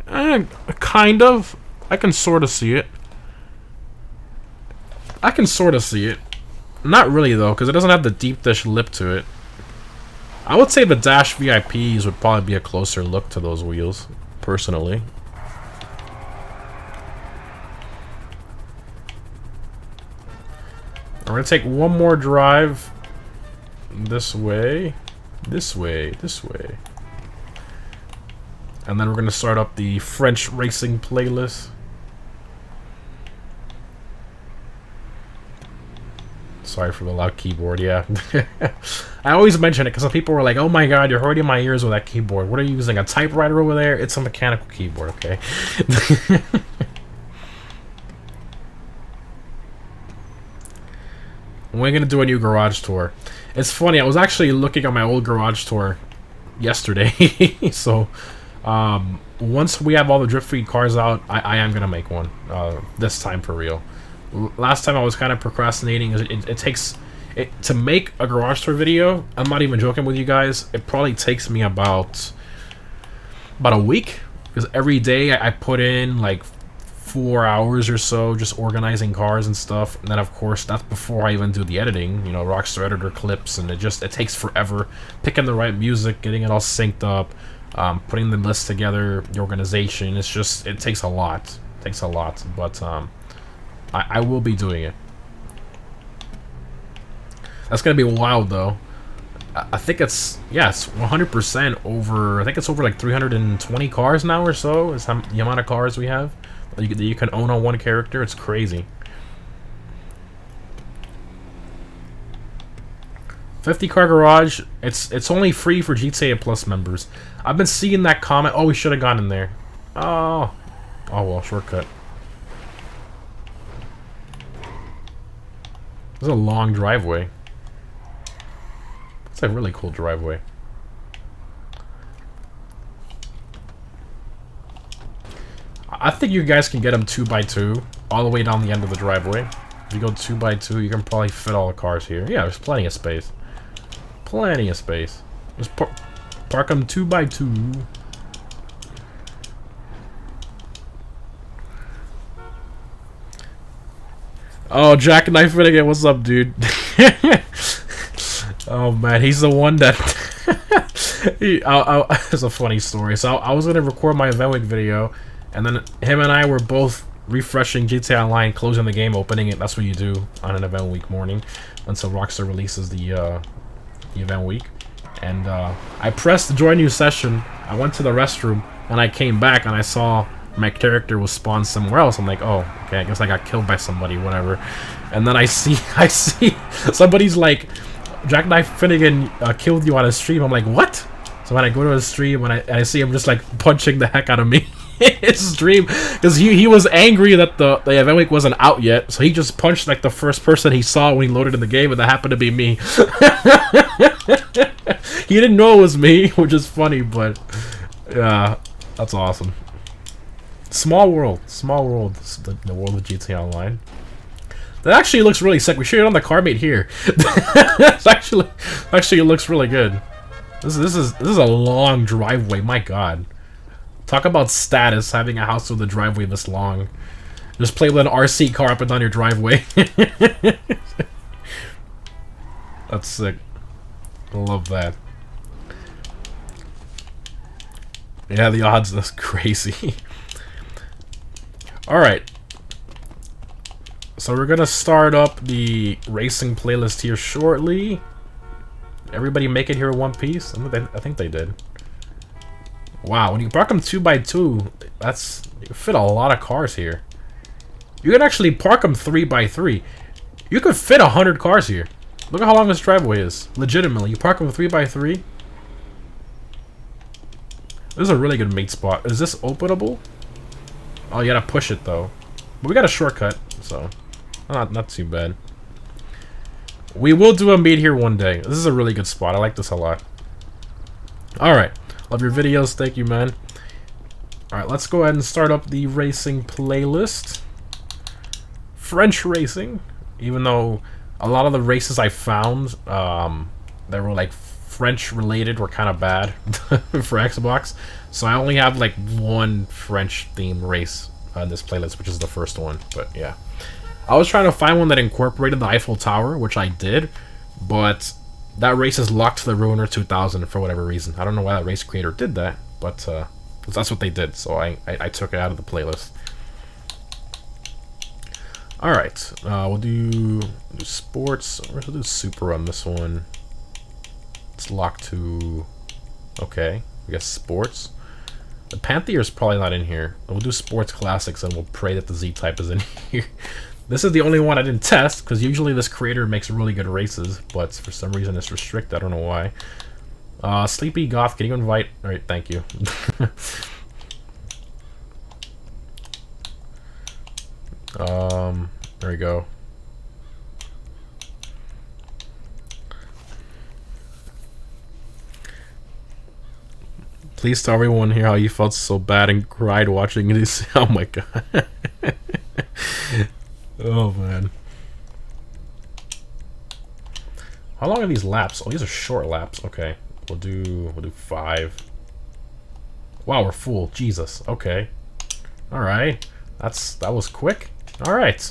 Kind of. I can sort of see it. I can sort of see it. Not really, though, because it doesn't have the deep dish lip to it. I would say the Dash VIPs would probably be a closer look to those wheels, personally. We're going to take one more drive this way, this way, this way. And then we're going to start up the French racing playlist. Sorry for the loud keyboard, yeah. I always mention it because some people were like, oh my god, you're hurting my ears with that keyboard. What are you using, a typewriter over there? It's a mechanical keyboard, okay? We're going to do a new garage tour. It's funny, I was actually looking at my old garage tour yesterday. So, once we have all the drift-free cars out, I am going to make one. This time for real. Last time I was kind of procrastinating. It takes... to make a garage tour video, I'm not even joking with you guys, it probably takes me about a week. Because every day I put in like 4 hours or so just organizing cars and stuff. And then of course that's before I even do the editing, you know, Rockstar Editor clips, and it takes forever picking the right music, getting it all synced up, putting the list together, the organization. It takes a lot. It takes a lot. But I will be doing it. That's gonna be wild though. I think it's 100% over. I think it's over like 320 cars now or so. Is the amount of cars we have that you can own on one character. It's crazy. 50 car garage. It's only free for GTA Plus members. I've been seeing that comment. Oh, we should have gone in there. Oh well, shortcut. This is a long driveway. It's a really cool driveway. I think you guys can get them 2x2 all the way down the end of the driveway. If you go 2x2, you can probably fit all the cars here. Yeah, there's plenty of space. Plenty of space. Just park them 2x2. Oh, Jackknife Finnegan, what's up, dude? Oh man, he's the one that. It's a funny story. So I was gonna record my event week video, and then him and I were both refreshing GTA Online, closing the game, opening it. That's what you do on an event week morning until Rockstar releases the event week. And I pressed join new session. I went to the restroom and I came back and I saw my character was spawned somewhere else. I'm like, oh, okay, I guess I got killed by somebody, whatever. And then I see somebody's like, Jackknife Finnegan killed you on his stream. I'm like, what? So when I go to his stream and I see him just like punching the heck out of me in his stream, because he was angry that the event week wasn't out yet, so he just punched like the first person he saw when he loaded in the game, and that happened to be me. He didn't know it was me, which is funny, but yeah, that's awesome. Small world, the world of GTA Online. That actually looks really sick. We should get on the car mate here. It's actually it looks really good. This is a long driveway. My God, talk about status, having a house with a driveway this long. Just play with an RC car up and down your driveway. That's sick. I love that. Yeah, the odds, that's crazy. Alright. So we're gonna start up the racing playlist here shortly. Everybody make it here in one piece? I think they did. Wow, when you park them 2x2, you fit a lot of cars here. You can actually park them 3x3. You could fit 100 cars here. Look at how long this driveway is. Legitimately, you park them 3x3. This is a really good mate spot. Is this openable? Oh, you gotta push it though. But we got a shortcut, so not too bad. We will do a meet here one day. This is a really good spot. I like this a lot. Alright. Love your videos. Thank you, man. Alright, let's go ahead and start up the racing playlist. French racing. Even though a lot of the races I found that were like French related were kind of bad for Xbox. So I only have like one French themed race on this playlist, which is the first one. But yeah. I was trying to find one that incorporated the Eiffel Tower, which I did, but that race is locked to the Ruiner 2000 for whatever reason. I don't know why that race creator did that, but that's what they did, so I took it out of the playlist. Alright, we'll do sports. We'll do super on this one. It's locked to... Okay, I guess sports. The Pantheer is probably not in here. We'll do sports classics and we'll pray that the Z-Type is in here. This is the only one I didn't test, because usually this creator makes really good races, but for some reason it's restricted. I don't know why. Sleepy Goth, can you invite? Alright, thank you. There we go. Please tell everyone here how you felt so bad and cried watching this. Oh my God. Oh man. How long are these laps? Oh, these are short laps. Okay. We'll do 5. Wow, we're full. Jesus. Okay. Alright. That was quick. Alright.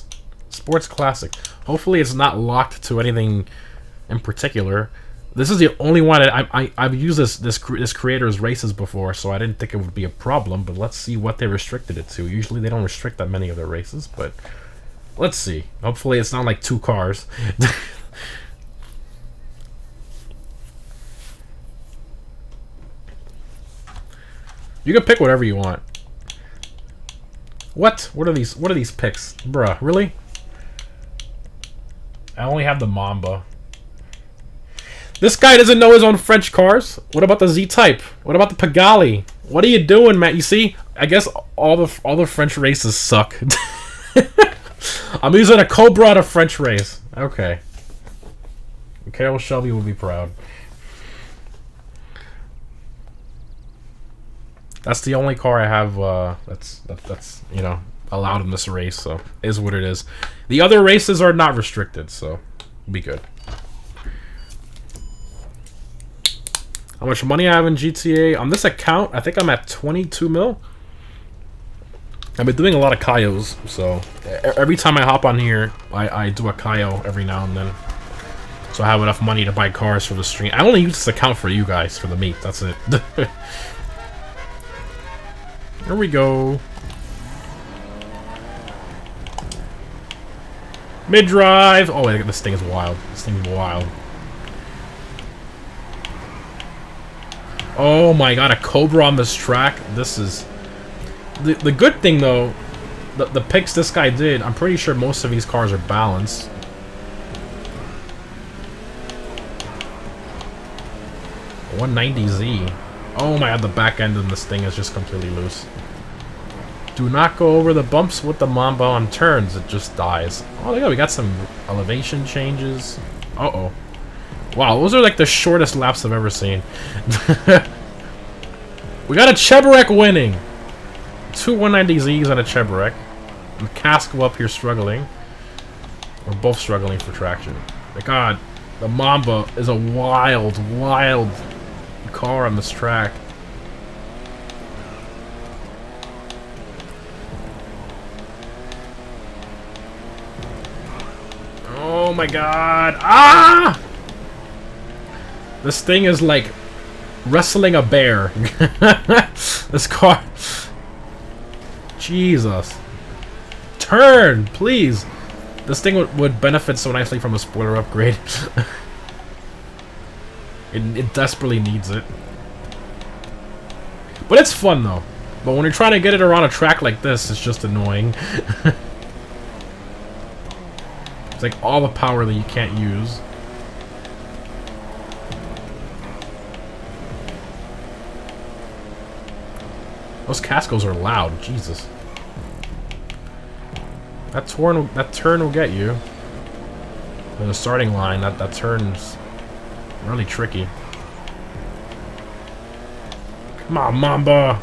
Sports classic. Hopefully it's not locked to anything in particular. This is the only one I've used this creator's races before, so I didn't think it would be a problem, but let's see what they restricted it to. Usually they don't restrict that many of their races, but let's see. Hopefully it's not like 2 cars. You can pick whatever you want. What? What are these picks? Bruh, really? I only have the Mamba. This guy doesn't know his own French cars. What about the Z-Type? What about the Pagani? What are you doing, Matt? You see? I guess all the French races suck. I'm using a Cobra to French race. Okay. Carol Shelby will be proud. That's the only car I have that's you know, allowed in this race, so is what it is. The other races are not restricted, so be good. How much money I have in GTA? On this account, I think I'm at 22 mil. I've been doing a lot of Kayos, so every time I hop on here, I do a Kayo every now and then. So I have enough money to buy cars for the stream. I only use this account for you guys, for the meat, that's it. Here we go. Mid-drive! Oh, wait, this thing is wild. This thing's wild. Oh my god, a Cobra on this track. This is... The good thing, though, the picks this guy did, I'm pretty sure most of these cars are balanced. $190Z. Oh my god, the back end of this thing is just completely loose. Do not go over the bumps with the Mamba on turns, it just dies. Oh, look at, we got some elevation changes. Uh-oh. Wow, those are like the shortest laps I've ever seen. We got a Cheburek winning. 2 190Zs and a Cheburek. And Casco up here struggling. We're both struggling for traction. My god, the Mamba is a wild, wild car on this track. Oh my god. Ah! This thing is like wrestling a bear. This car. Jesus. Turn, please. This thing would benefit so nicely from a spoiler upgrade. It desperately needs it. But it's fun though. But when you're trying to get it around a track like this, it's just annoying. It's like all the power that you can't use. Those Cascos are loud, Jesus. That turn will get you. In the starting line, that turn's really tricky. Come on, Mamba!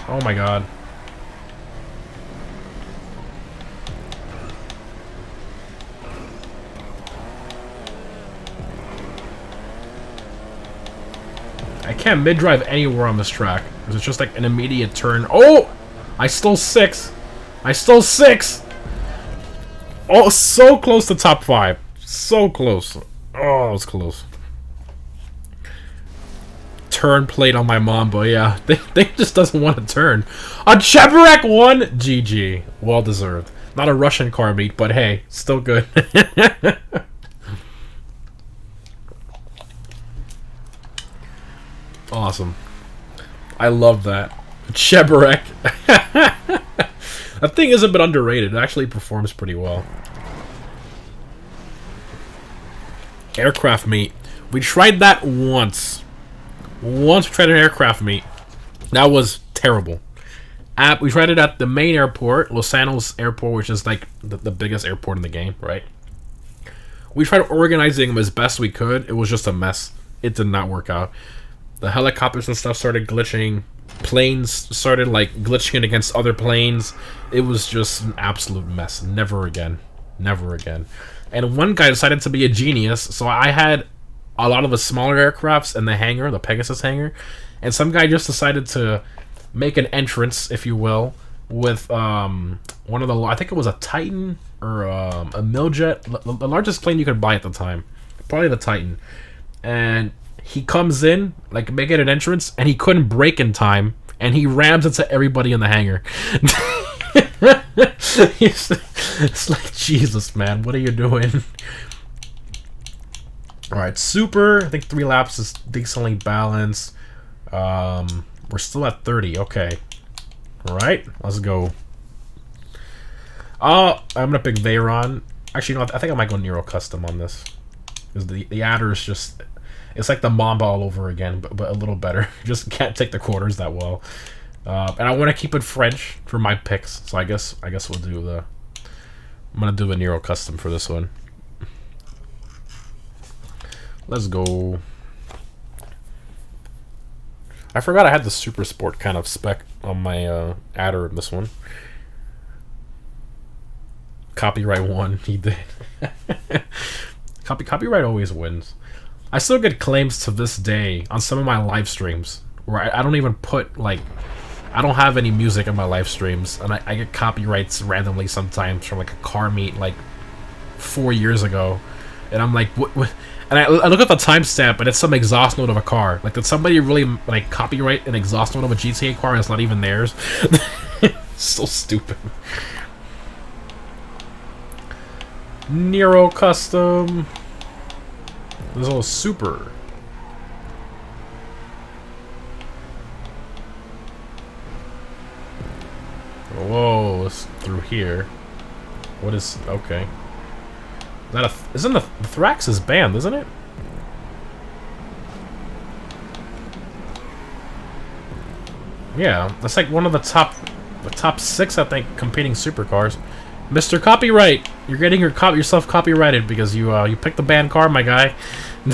Oh my god. I can't mid-drive anywhere on this track, because it's just like an immediate turn. Oh! I stole 6! I stole 6! Oh, so close to top 5. So close. Oh, that was close. Turn plate on my Mamba, yeah. They just doesn't want to turn. A Cheburek 1! GG. Well deserved. Not a Russian car meet, but hey, still good. Awesome. I love that. Cheburek. That thing is a bit underrated. It actually performs pretty well. Aircraft meet. We tried that once. Once we tried an aircraft meet. That was terrible. We tried it at the main airport, Los Angeles Airport, which is like the biggest airport in the game, right? We tried organizing them as best we could. It was just a mess. It did not work out. The helicopters and stuff started glitching. Planes started like glitching against other planes. It was just an absolute mess. Never again. Never again. And one guy decided to be a genius, so I had a lot of the smaller aircrafts in the hangar, the Pegasus hangar, and some guy just decided to make an entrance, if you will, with one of the, I think it was a Titan or a Miljet, the largest plane you could buy at the time, probably the Titan. And he comes in, like, making an entrance, and he couldn't brake in time, and he rams into everybody in the hangar. It's like, Jesus, man, what are you doing? Alright, super. I think 3 laps is decently balanced. We're still at 30. Okay. Alright, let's go. I'm gonna pick Veyron. Actually, you know what? I think I might go Nero Custom on this. Because the adder is just... It's like the Mamba all over again, but a little better. Just can't take the quarters that well. And I want to keep it French for my picks. So I guess we'll do the... I'm gonna do a Nero Custom for this one. Let's go. I forgot I had the Super Sport kind of spec on my adder in this one. Copyright won. He did. Copyright always wins. I still get claims to this day on some of my live streams where I don't even put, like, I don't have any music in my live streams, and I get copyrights randomly sometimes from, like, a car meet, like, 4 years ago. And I'm like, what? And I look at the timestamp, and it's some exhaust note of a car. Like, did somebody really, like, copyright an exhaust note of a GTA car and it's not even theirs? So stupid. Nero Custom. There's a little super. Whoa, it's through here. What is... Okay. Is that a... Isn't the Thrax is banned, isn't it? Yeah, that's like one of the top 6, I think, competing supercars. Mr. Copyright, you're getting yourself copyrighted because you picked the banned car, my guy. You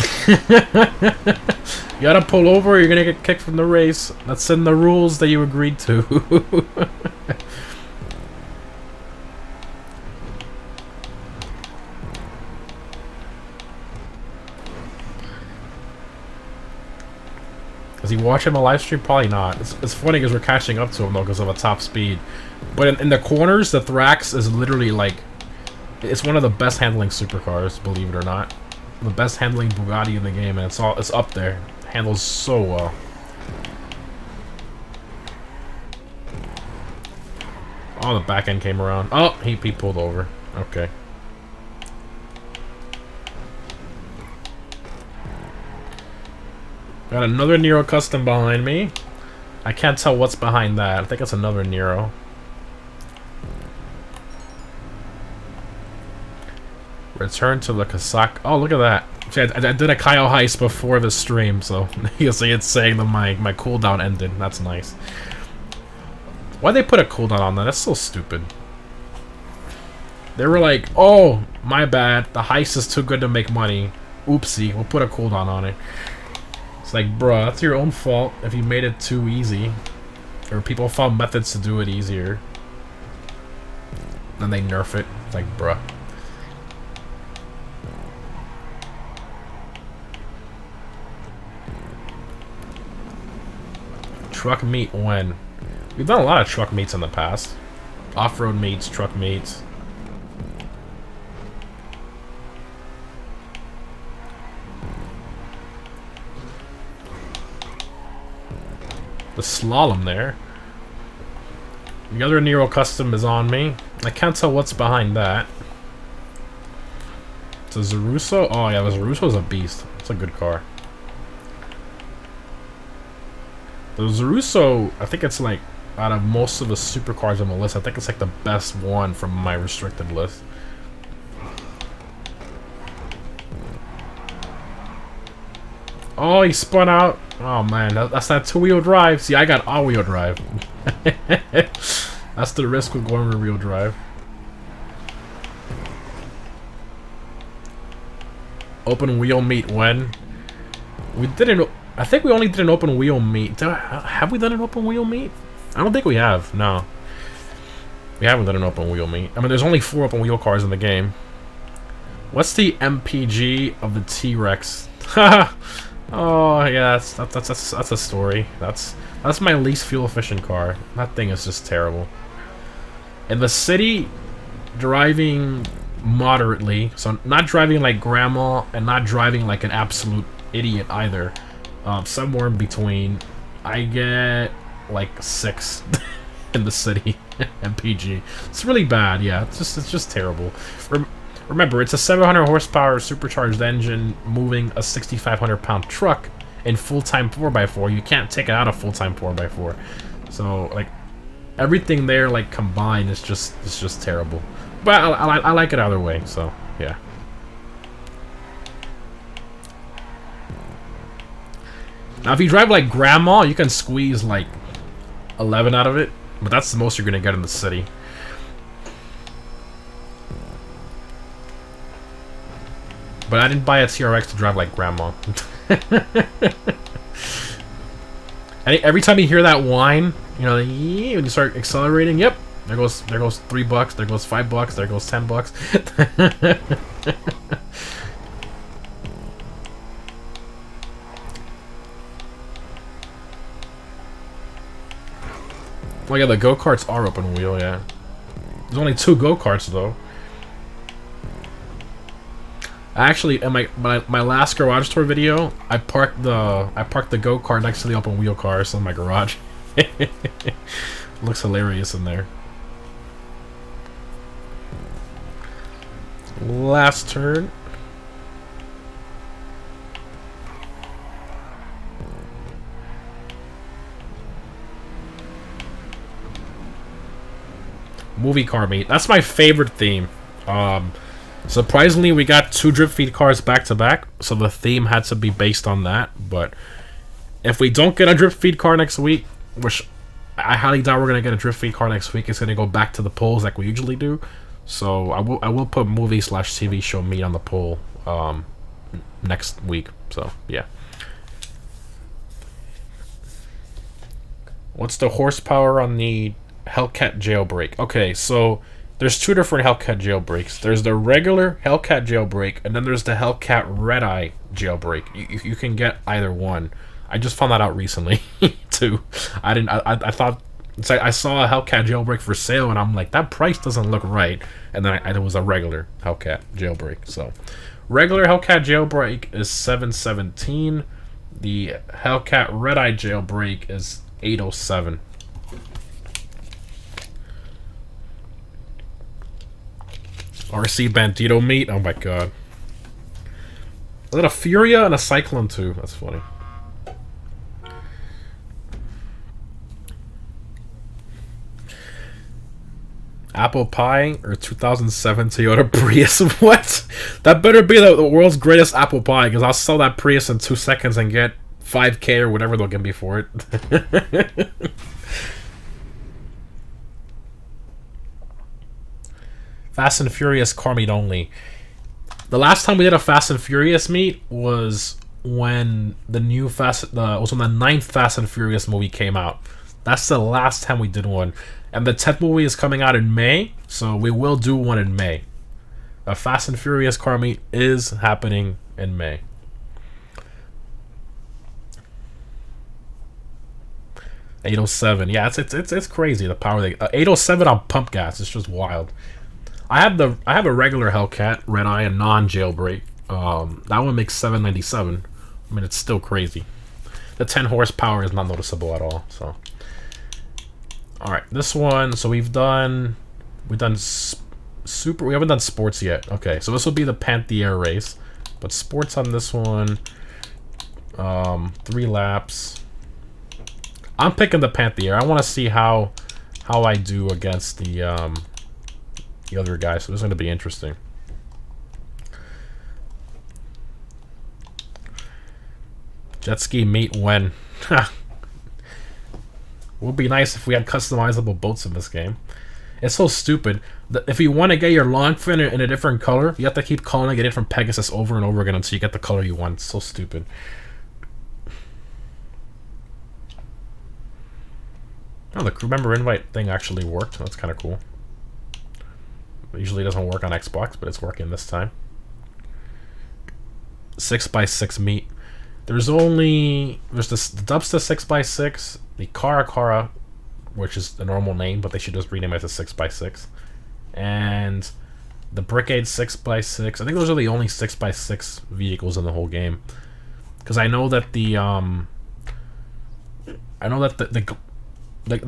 gotta pull over, or you're gonna get kicked from the race. That's in the rules that you agreed to. Is he watching my live stream? Probably not. It's funny because we're catching up to him, though, because of a top speed. But in the corners, the Thrax is literally, like... It's one of the best handling supercars, believe it or not. The best handling Bugatti in the game, and it's up there. Handles so well. Oh, the back end came around. Oh, he pulled over. Okay. Got another Nero Custom behind me. I can't tell what's behind that. I think it's another Nero. Return to the Kasak. Oh, look at that. See, I did a Kyle heist before the stream, so you'll see it's saying that my cooldown ended. That's nice. Why'd they put a cooldown on that? That's so stupid. They were like, oh, my bad. The heist is too good to make money. Oopsie, we'll put a cooldown on it. It's like, bruh, that's your own fault if you made it too easy. Or people found methods to do it easier. Then they nerf it. It's like, bruh. Truck meet when? We've done a lot of truck meets in the past. Off-road meets, truck meets. The slalom there. The other Nero Custom is on me. I can't tell what's behind that. It's a Zaruso? Oh yeah, the Zaruso's a beast. It's a good car. The Zaruso, I think it's like, out of most of the supercars on the list, I think it's like the best one from my restricted list. Oh, he spun out. Oh man, that's that two-wheel drive. See, I got all-wheel drive. That's the risk with going rear-wheel drive. Open wheel meet when? We didn't... I think we only did an open wheel meet. Have we done an open wheel meet? I don't think we have. No. We haven't done an open wheel meet. I mean, there's only 4 open wheel cars in the game. What's the MPG of the T-Rex? Oh, yeah, that's a story. That's my least fuel efficient car. That thing is just terrible. In the city, driving moderately, so not driving like grandma and not driving like an absolute idiot either. Somewhere in between, I get like 6 in the city MPG. It's really bad, yeah. It's just terrible. Remember, it's a 700 horsepower supercharged engine moving a 6,500 pound truck in full-time 4x4. You can't take it out of full-time 4x4. So like everything there like combined is just terrible. But I like it either way. So yeah. Now, if you drive like grandma, you can squeeze like 11 out of it, but that's the most you're gonna get in the city. But I didn't buy a TRX to drive like grandma. And every time you hear that whine, you know, when you start accelerating, yep, there goes $3, there goes $5, there goes $10. Oh yeah, the go-karts are open wheel, yeah. There's only 2 go-karts though. Actually, in my last garage tour video, I parked the go-kart next to the open wheel cars in my garage. Looks hilarious in there. Last turn. Movie car meet. That's my favorite theme. Surprisingly, we got 2 drip feed cars back to back, so the theme had to be based on that. But if we don't get a drip feed car next week, which I highly doubt we're gonna get a drip feed car next week, it's gonna go back to the polls like we usually do. So I will put movie/TV show meet on the poll next week. So yeah. What's the horsepower on the Hellcat jailbreak? Okay, so there's 2 different Hellcat jailbreaks. There's the regular Hellcat jailbreak, and then there's the Hellcat Red Eye jailbreak. You can get either one. I just found that out recently too. I thought it's like I saw a Hellcat jailbreak for sale, and I'm like, that price doesn't look right. And then it was a regular Hellcat jailbreak. So regular Hellcat jailbreak is $717. The Hellcat Red Eye jailbreak is $807. RC Bandito meat. Oh my god. Is that a Furia and a Cyclone too? That's funny. Apple Pie or 2007 Toyota Prius? What? That better be the world's greatest apple pie, because I'll sell that Prius in 2 seconds and get $5K or whatever they'll give me for it. Fast and Furious car meet only. The last time we did a Fast and Furious meet was when the new was when the 9th Fast and Furious movie came out. That's the last time we did one. And the 10th movie is coming out in May, so we will do one in May. A Fast and Furious car meet is happening in May. $807. Yeah, it's crazy the power they $807 on pump gas. It's just wild. I have a regular Hellcat Red Eye, a non-jailbreak. That one makes $797. I mean, it's still crazy. The 10 horsepower is not noticeable at all. So, all right, this one. So we've done super. We haven't done sports yet. Okay, so this will be the Panther race, but sports on this one. 3 laps. I'm picking the Panther. I want to see how I do against the other guy, so this is going to be interesting. Jet ski meet when? Would be nice if we had customizable boats in this game. It's so stupid. If you want to get your long fin in a different color, you have to keep calling it from Pegasus over and over again until you get the color you want. It's so stupid. Oh, the crew member invite thing actually worked. That's kind of cool. It usually doesn't work on Xbox, but it's working this time. 6x6 meet. There's the Dubsta 6x6, the Cara, which is the normal name, but they should just rename it as a 6x6, and the Brickade 6x6. I think those are the only 6x6 vehicles in the whole game. Because I know that the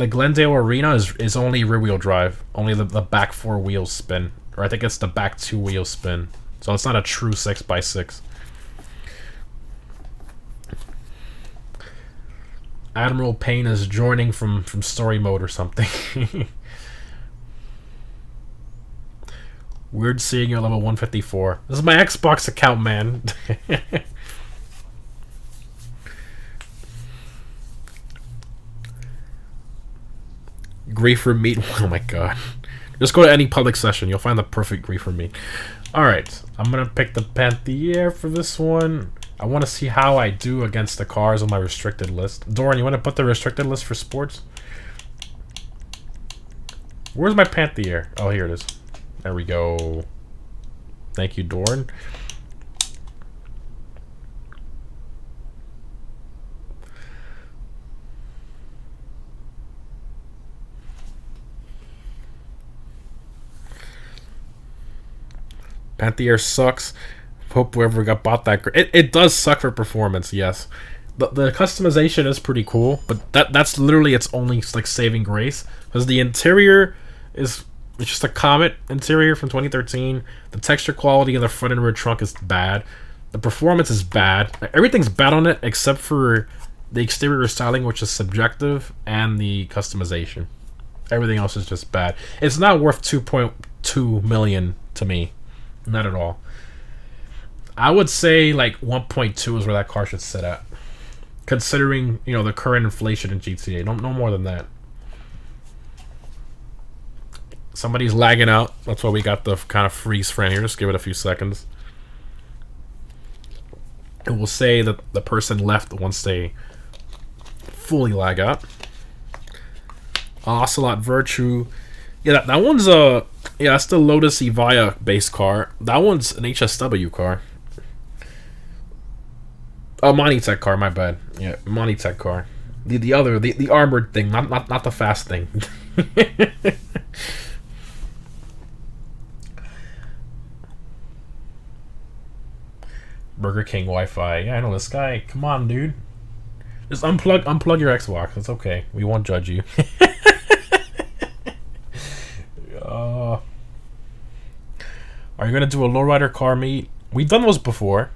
Glendale Arena is only rear-wheel drive. Only the back 4 wheels spin. Or I think it's the back 2 wheels spin. So it's not a true 6x6. Admiral Payne is joining from story mode or something. Weird seeing you at level 154. This is my Xbox account, man. Griefer meet. Oh my god. Just go to any public session. You'll find the perfect griefer meet. Alright. I'm going to pick the Panther for this one. I want to see how I do against the cars on my restricted list. Doran, you want to put the restricted list for sports? Where's my Panther? Oh, here it is. There we go. Thank you, Doran. Panther sucks. Hope whoever bought that. It does suck for performance, yes. The customization is pretty cool, but that's literally its only like saving grace, because the interior is it's just a Comet interior from 2013. The texture quality in the front and rear trunk is bad. The performance is bad. Everything's bad on it except for the exterior styling, which is subjective, and the customization. Everything else is just bad. It's not worth 2.2 million to me. Not at all. I would say like 1.2 is where that car should sit at, considering, you know, the current inflation in GTA. No more than that. Somebody's lagging out. That's why we got the kind of freeze frame here. Just give it a few seconds. And we'll say that the person left once they fully lag out. Ocelot Virtue. Yeah, that one's a... Yeah, that's the Lotus Evija base car. That one's an HSW car. Oh, Monty Tech car, my bad. Yeah, Monty Tech car. The other, the armored thing, not the fast thing. Burger King Wi-Fi. Yeah, I know this guy. Come on, dude. Just unplug your Xbox. It's okay. We won't judge you. Are you gonna do a lowrider car meet? We've done those before.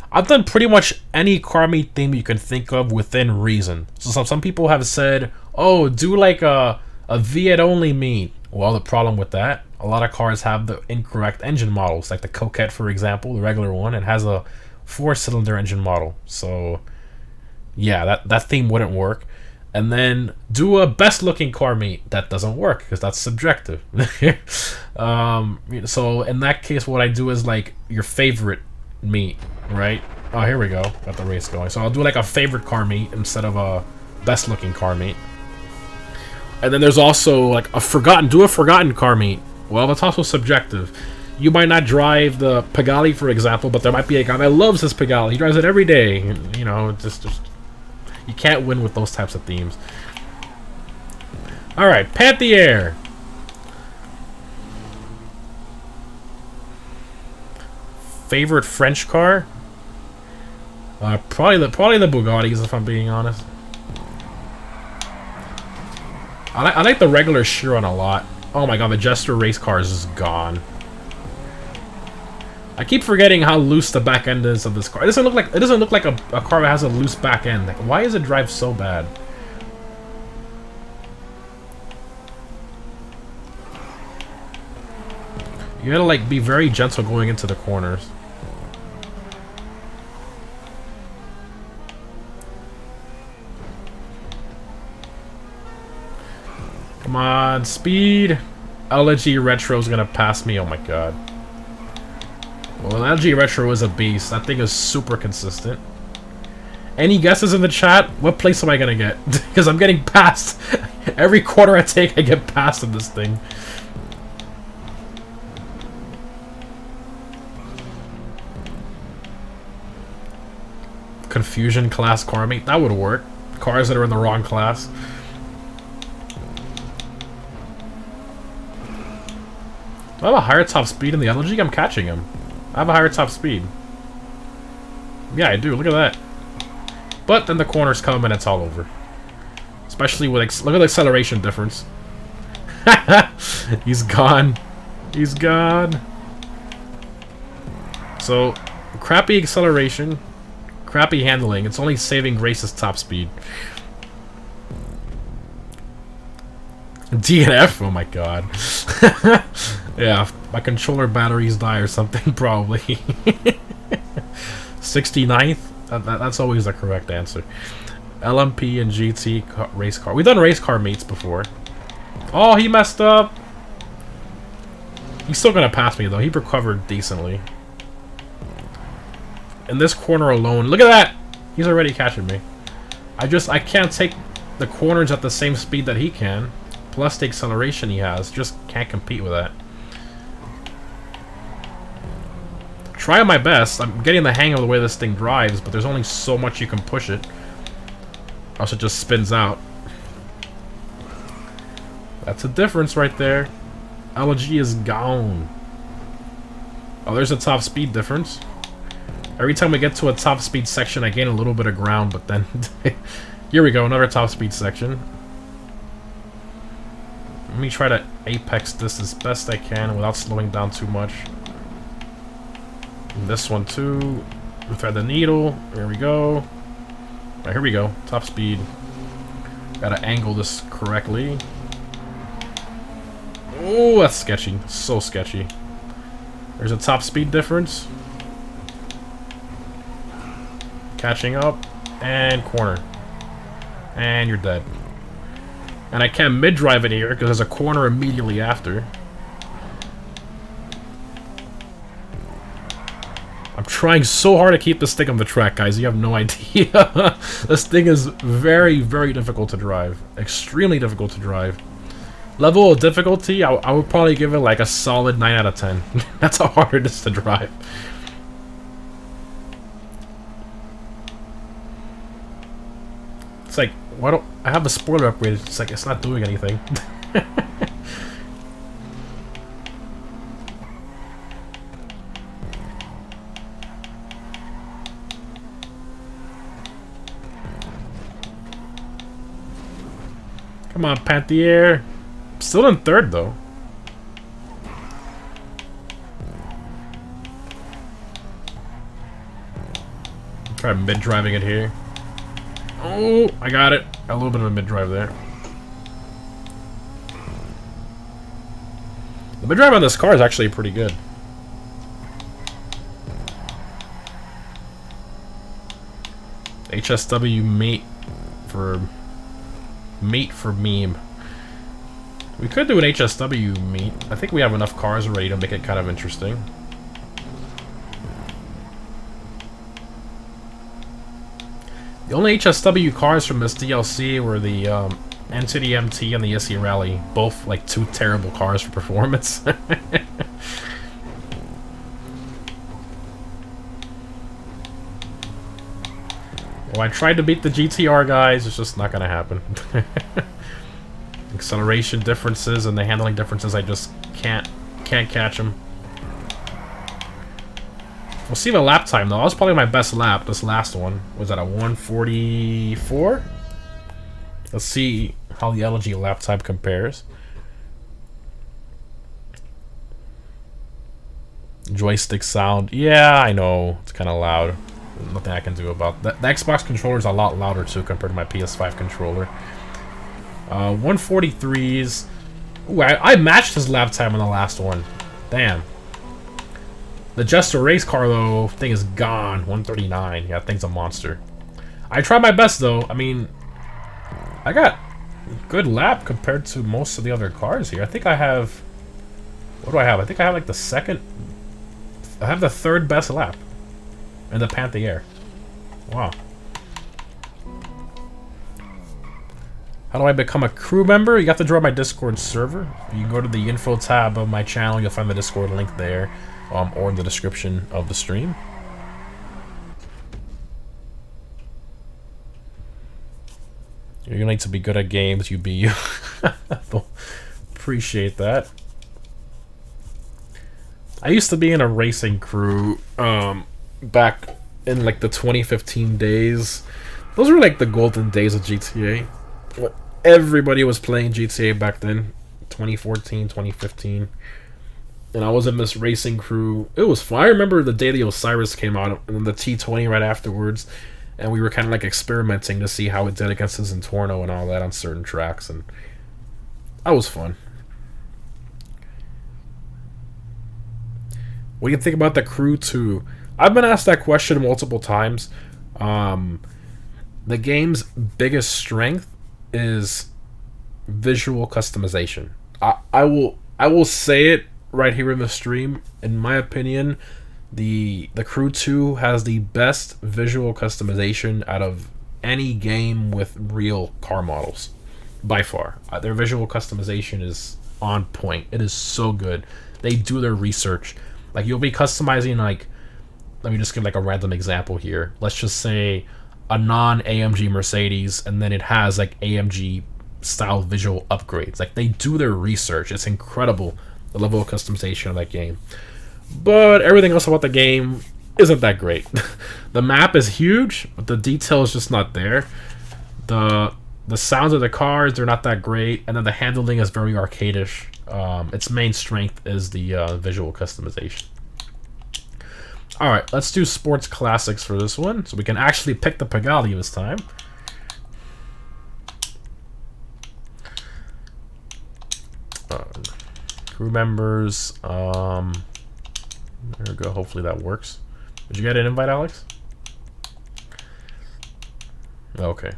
I've done pretty much any car meet theme you can think of within reason. So some people have said, "Oh, do like a V8 only meet." Well, the problem with that, a lot of cars have the incorrect engine models. Like the Coquette, for example, the regular one, it has a 4-cylinder engine model. So yeah, that theme wouldn't work. And then do a best looking car meet. That doesn't work because that's subjective. So in that case, what I do is like your favorite meet, right? Oh, here we go. Got the race going. So I'll do like a favorite car meet instead of a best looking car meet. And then there's also like a forgotten car meet. Well, that's also subjective. You might not drive the Pagani, for example, but there might be a guy that loves his Pagani. He drives it every day. You know, just you can't win with those types of themes. Alright, Panther. Favorite French car? Probably the Bugattis, if I'm being honest. I like the regular Chiron a lot. Oh my god, the Jester race cars is gone. I keep forgetting how loose the back end is of this car. It doesn't look like a car that has a loose back end. Like, why does it drive so bad? You gotta like be very gentle going into the corners. Come on, speed. LG Retro's gonna pass me. Oh my god. Well, an LG Retro is a beast. That thing is super consistent. Any guesses in the chat? What place am I gonna get? Because I'm getting passed. Every corner I take, I get passed in this thing. Confusion class car meet. That would work. Cars that are in the wrong class. Do I have a higher top speed in the LG? I'm catching him. I have a higher top speed. Yeah, I do. Look at that. But then the corners come and it's all over. Especially with look at the acceleration difference. He's gone. He's gone. So, crappy acceleration, crappy handling. It's only saving Grace's top speed. DNF? Oh my god. Yeah, my controller batteries die or something, probably. 69th? That's always the correct answer. LMP and GT race car. We've done race car meets before. Oh, he messed up. He's still gonna pass me, though. He recovered decently. in this corner alone, look at that! He's already catching me. I can't take the corners at the same speed that he can. Plus the acceleration he has. Just can't compete with that. Trying my best. I'm getting the hang of the way this thing drives, but there's only so much you can push it. Or else it just spins out. That's a difference right there. LG is gone. Oh, there's a top speed difference. Every time we get to a top speed section, I gain a little bit of ground, but then... Here we go, another top speed section. Let me try to apex this as best I can without slowing down too much. And this one too. Thread the needle. There we go. Alright, here we go. Top speed. Gotta angle this correctly. Oh, that's sketchy. So sketchy. There's a top speed difference. Catching up. And corner. And you're dead. And I can't mid-drive it here because there's a corner immediately after. I'm trying so hard to keep this thing on the track, guys. You have no idea. This thing is very, very difficult to drive. Extremely difficult to drive. Level of difficulty, I would probably give it like a solid 9 out of 10. That's how hard it is to drive. It's like, why don't I have a spoiler upgrade? It's like, it's not doing anything. Come on, Panthier. Still in third, though. Try mid-driving it here. Oh, I got it. A little bit of a mid-drive there. The mid-drive on this car is actually pretty good. HSW mate for meme. We could do an HSW meet. I think we have enough cars already to make it kind of interesting. The only HSW cars from this DLC were the Entity MT and the SE Rally. Both like 2 terrible cars for performance. Well, I tried to beat the GTR guys, it's just not gonna happen. Acceleration differences and the handling differences, I just can't catch them. We'll see the lap time though. That was probably my best lap. This last one was at a 1:44. Let's see how the LG lap time compares. Joystick sound, yeah, I know it's kind of loud. There's nothing I can do about that. The Xbox controller is a lot louder too compared to my PS5 controller. 143s. Ooh, I matched his lap time on the last one. Damn. The Jester race car though, thing is gone. 139. Yeah, thing's a monster. I tried my best though. I mean, I got good lap compared to most of the other cars here. I think I have. What do I have? I think I have like the second. I have the third best lap. And the Panthier. Wow. How do I become a crew member? You have to join my Discord server. You can go to the info tab of my channel. You'll find the Discord link there, or in the description of the stream. You're gonna need to be good at games. You be you. Appreciate that. I used to be in a racing crew back in like the 2015 days. Those were like the golden days of GTA. Everybody was playing GTA back then. 2014, 2015. And I was in this racing crew. It was fun. I remember the day the Osiris came out and then the T20 right afterwards. And we were kind of like experimenting to see how it did against the Zentorno and all that on certain tracks. And that was fun. What do you think about the Crew 2? I've been asked that question multiple times. The game's biggest strength is visual customization. I will say it right here in the stream. In my opinion, The Crew 2 has the best visual customization out of any game with real car models, by far. Their visual customization is on point. It is so good. They do their research. Like, you'll be customizing, like, let me just give like a random example here. Let's just say a non-AMG Mercedes, and then it has like AMG style visual upgrades. Like, they do their research. It's incredible, the level of customization of that game. But everything else about the game isn't that great. The map is huge, but the detail is just not there. The sounds of the cars, they're not that great, and then the handling is very arcadish. Its main strength is the visual customization. Alright, let's do sports classics for this one, so we can actually pick the Pagani this time. Crew members, there we go, hopefully that works. Did you get an invite, Alex? Okay.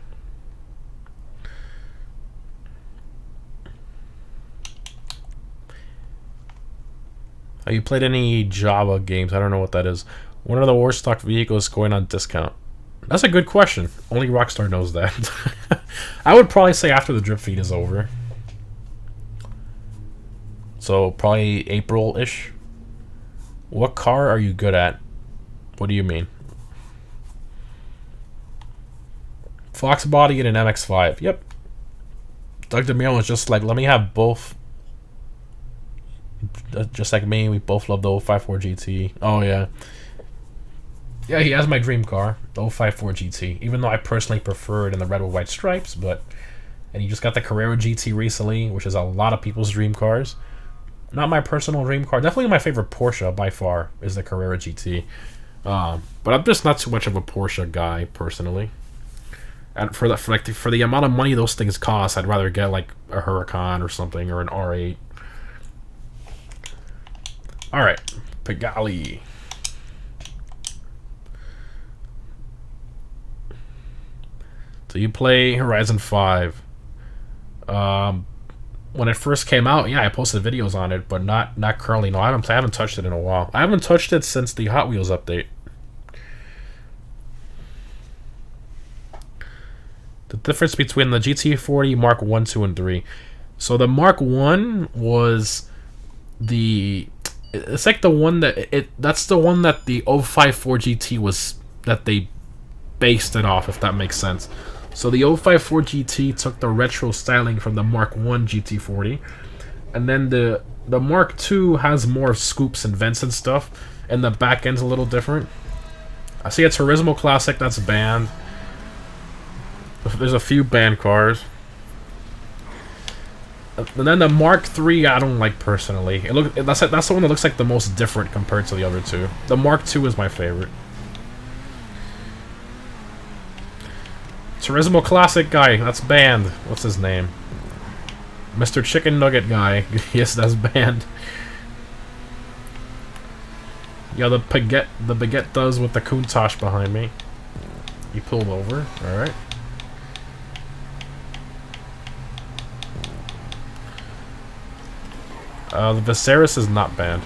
Have you played any Java games? I don't know what that is. One of the worst stock vehicles going on discount. That's a good question. Only Rockstar knows that. I would probably say after the drip feed is over. So probably April-ish. What car are you good at? What do you mean? Fox body and an MX-5. Yep. Doug DeMille is just like, let me have both. Just like me, we both love the 054 GT. Oh yeah. Yeah, he has my dream car, the 054 GT. Even though I personally prefer it in the red with white stripes, but... And he just got the Carrera GT recently, which is a lot of people's dream cars. Not my personal dream car. Definitely my favorite Porsche, by far, is the Carrera GT. But I'm just not too much of a Porsche guy, personally. And for the amount of money those things cost, I'd rather get like a Huracan or something, or an R8. Alright, Pagani. So you play Horizon 5. When it first came out, yeah, I posted videos on it, but not currently. No, I haven't touched it in a while. I haven't touched it since the Hot Wheels update. The difference between the GT40 Mark 1, 2, and 3. So the Mark 1 was the... It's like the one that... That's the one that the 054 GT was... That they based it off, if that makes sense. So the 054 GT took the retro styling from the Mark 1 GT40. And then the Mark 2 has more scoops and vents and stuff. And the back end's a little different. I see a Turismo Classic that's banned. There's a few banned cars. And then the Mark III I don't like personally. That's the one that looks like the most different compared to the other two. The Mark II is my favorite. Turismo Classic guy, that's banned. What's his name? Mr. Chicken Nugget guy. Yes, that's banned. Yeah, the baguette does with the Countach behind me. You pulled over, alright. The Viserys is not banned.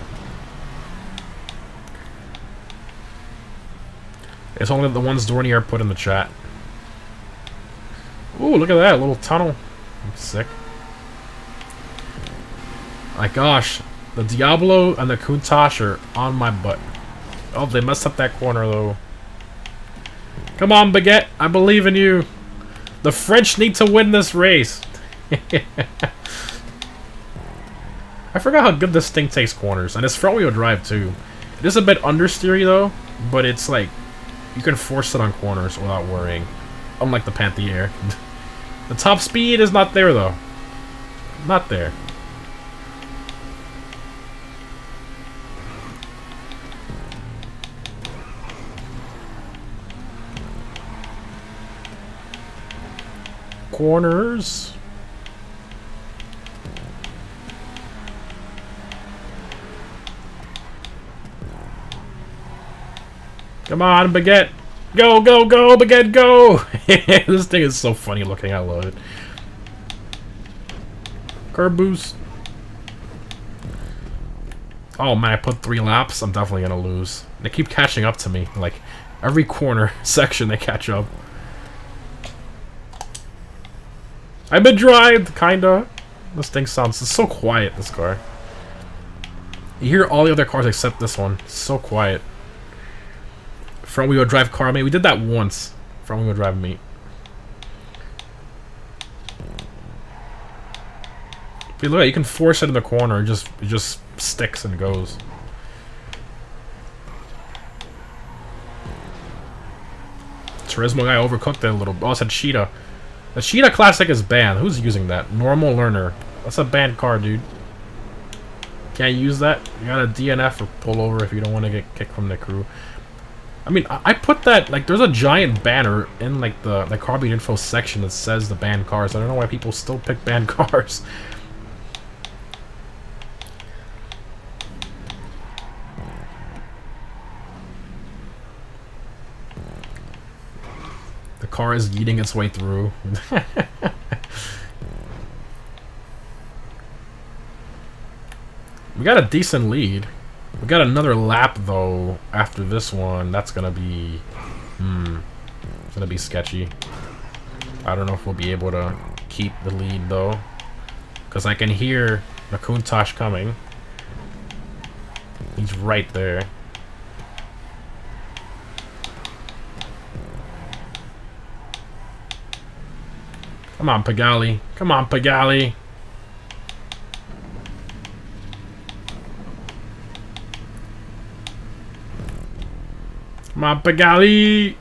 It's only the ones Dornier put in the chat. Ooh, look at that, little tunnel. Sick. My gosh, the Diablo and the Countach are on my butt. Oh, they messed up that corner, though. Come on, Baguette, I believe in you. The French need to win this race. I forgot how good this thing takes corners, and it's front-wheel drive, too. It is a bit understeery, though, but it's like, you can force it on corners without worrying. Unlike the Panther. The top speed is not there, though. Not there. Corners. Come on, Baguette. Go, go, go, Baguette, go! This thing is so funny looking, I love it. Curb boost. Oh man, I put 3 laps. I'm definitely gonna lose. They keep catching up to me. Like, every corner section they catch up. I've been drived, kinda. This thing sounds so quiet, this car. You hear all the other cars except this one. It's so quiet. Front wheel drive car mate. We did that once. Front wheel drive meet. But look, you can force it in the corner. It just sticks and goes. Turismo guy overcooked it a little. Oh, it's a Cheetah. The Cheetah Classic is banned. Who's using that? Normal learner. That's a banned car, dude. Can't use that. You got a DNF or pull over if you don't want to get kicked from the crew. I mean, I put that, like, there's a giant banner in, like, the car beat info section that says the banned cars. I don't know why people still pick banned cars. The car is eating its way through. We got a decent lead. We got another lap, though, after this one. That's gonna be... it's gonna be sketchy. I don't know if we'll be able to keep the lead, though. Because I can hear Nakuntosh coming. He's right there. Come on, Pagali. Come on, Pagali. Come on, Pagali.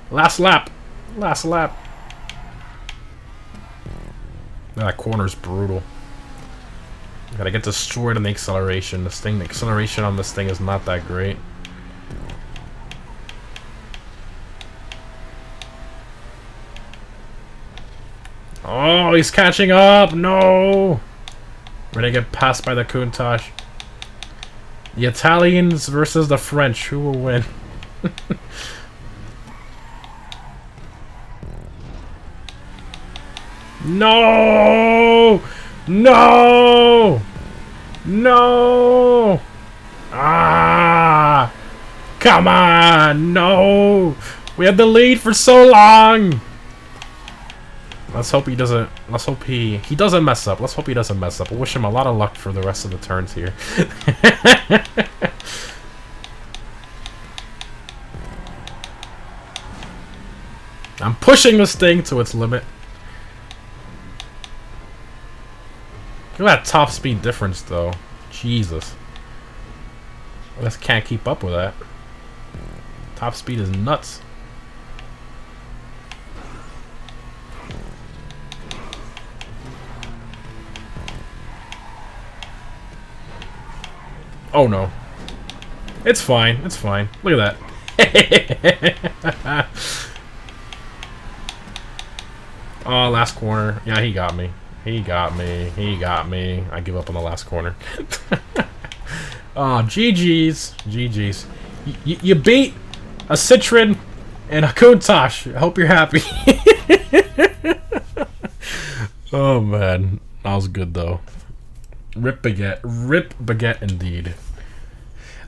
Last lap. Last lap. That corner's brutal. Gotta get destroyed in the acceleration. The acceleration on this thing is not that great. Oh, he's catching up! No! We're gonna get passed by the Countach. The Italians versus the French. Who will win? No! No! No! Ah! Come on! No! We had the lead for so long! Let's hope he doesn't. Let's hope he doesn't mess up. Let's hope he doesn't mess up. I wish him a lot of luck for the rest of the turns here. I'm pushing this thing to its limit. Look at that top speed difference, though. Jesus. I just can't keep up with that. Top speed is nuts. Oh no. It's fine. It's fine. Look at that. Oh, last corner. Yeah, he got me. He got me. He got me. I give up on the last corner. Oh, GG's. GG's. You beat a Citroen and a Countach. I hope you're happy. Oh, man. That was good, though. Rip Baguette. Rip Baguette, indeed.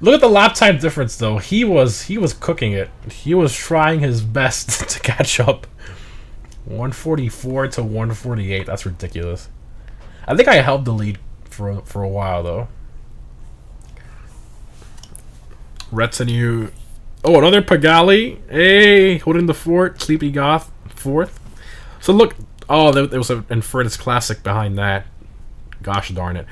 Look at the lap time difference, though. He was cooking it. He was trying his best to catch up. 144 to 148. That's ridiculous. I think I held the lead for a while, though. Retinue. Oh, another Pagali. Hey, holding the fort. Sleepy Goth, fourth. So look. Oh, there was an Infernus Classic behind that. Gosh darn it.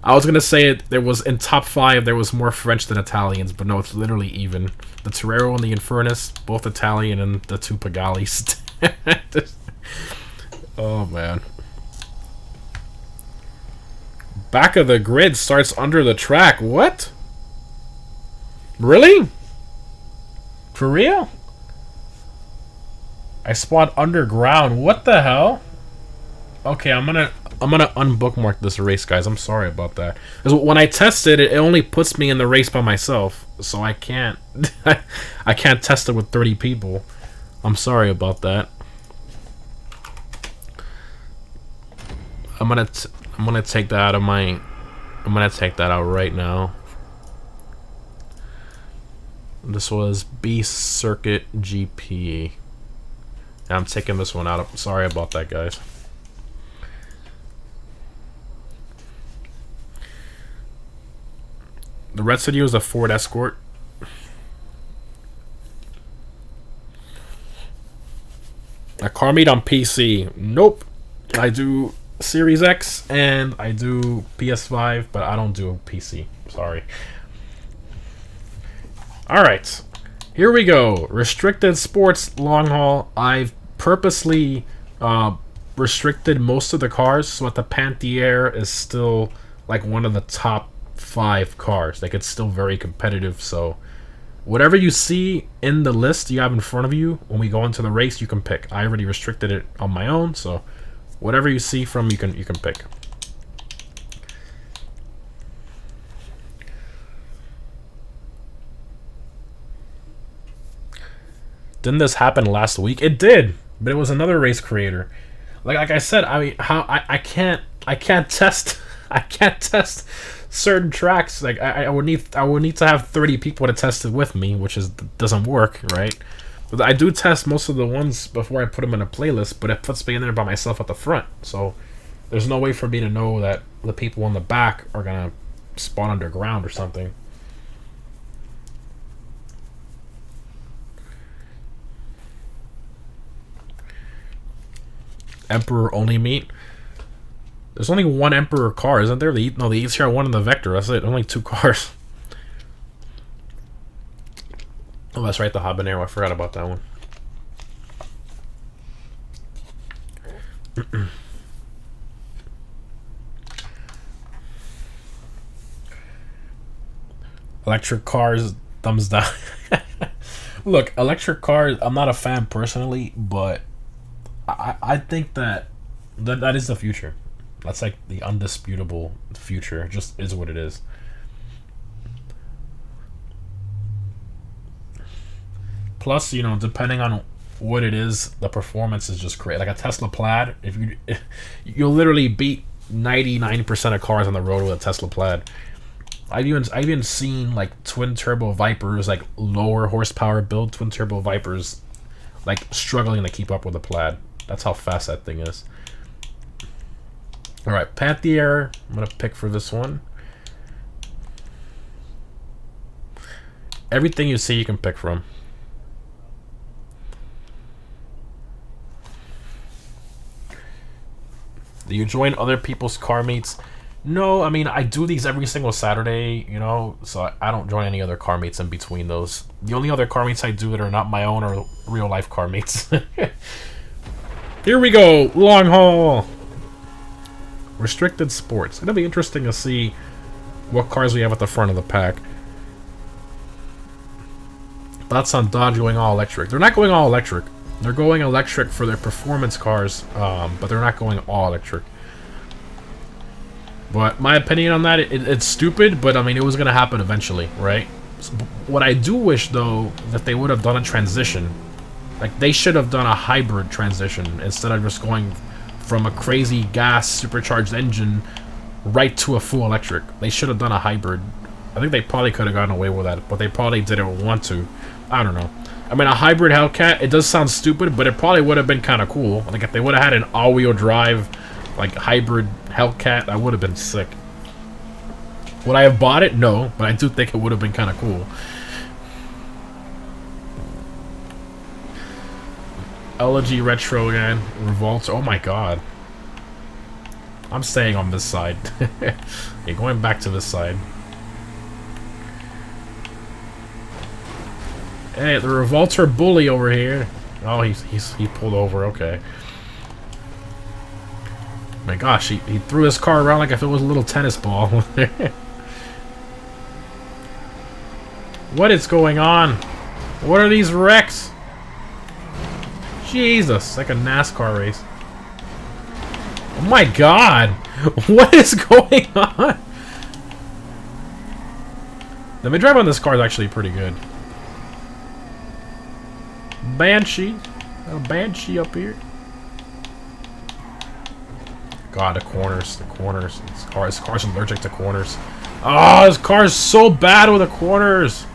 I was gonna say there was in top 5 there was more French than Italians, but no, it's literally even. The Torero and the Infernus, both Italian, and the 2 Pagalis. Oh man. Back of the grid starts under the track. What? Really? For real? I spawned underground. What the hell? Okay, I'm gonna unbookmark this race, guys. I'm sorry about that. Because when I tested it, it only puts me in the race by myself, so I can't I can't test it with 30 people. I'm sorry about that. I'm gonna take that out of my. I'm gonna take that out right now. This was B Circuit GP. I'm taking this one out. Sorry about that, guys. The rest of you is a Ford Escort. A car meet on PC. Nope. I do Series X and I do PS5, but I don't do PC. Sorry. Alright. Here we go. Restricted sports long haul. I've purposely restricted most of the cars so that the Panthère is still like one of the top 5 cars. Like, it's still very competitive, so whatever you see in the list you have in front of you when we go into the race, you can pick. I already restricted it on my own, so whatever you see from, you can pick. Didn't this happen last week? It did, but it was another race creator. Like I said, I can't test I can't test certain tracks. Like I would need to have 30 people to test it with me, which doesn't work, right? But I do test most of the ones before I put them in a playlist, but it puts me in there by myself at the front, so there's no way for me to know that the people in the back are gonna spawn underground or something. Emperor only meet. There's only one Emperor car, isn't there? The ECR1 and the Vector. That's it. Only 2 cars. Oh, that's right. The Habanero. I forgot about that one. Electric cars, thumbs down. Look, electric cars, I'm not a fan personally, but I think that is the future. That's like the undisputable future. It just is what it is. Plus, you know, depending on what it is, the performance is just great. Like a Tesla Plaid, you'll literally beat 99% of cars on the road with a Tesla Plaid. I've even seen like twin turbo Vipers, like lower horsepower build twin turbo Vipers, like struggling to keep up with the Plaid. That's how fast that thing is. All right, Panthère. I'm gonna pick for this one. Everything you see, you can pick from. Do you join other people's car meets? No, I mean, I do these every single Saturday, you know, so I don't join any other car meets in between those. The only other car meets I do that are not my own are real life car meets. Here we go, long haul. Restricted sports. It'll be interesting to see what cars we have at the front of the pack. Thoughts on Dodge going all electric? They're not going all electric. They're going electric for their performance cars, but they're not going all electric. But my opinion on that, it's stupid, but I mean, it was going to happen eventually, right? So, what I do wish, though, that they would have done a transition. Like, they should have done a hybrid transition instead of just going from a crazy gas supercharged engine right to a full electric. They should have done a hybrid. I think they probably could have gotten away with that, but they probably didn't want to. I don't know. I mean, a hybrid Hellcat, it does sound stupid, but it probably would have been kind of cool. Like, if they would have had an all-wheel drive, like, hybrid Hellcat, that would have been sick. Would I have bought it? No, but I do think it would have been kind of cool. Elegy Retro again. Revolt. Oh my god. I'm staying on this side. Okay, going back to this side. Hey, the Revolter bully over here. Oh, he pulled over. Okay. My gosh, he threw his car around like if it was a little tennis ball. What is going on? What are these wrecks? Jesus, like a NASCAR race. Oh my god! What is going on? The mid-drive on this car is actually pretty good. Banshee. A Banshee up here. God, the corners. The corners. This car's allergic to corners. Oh, this car is so bad with the corners.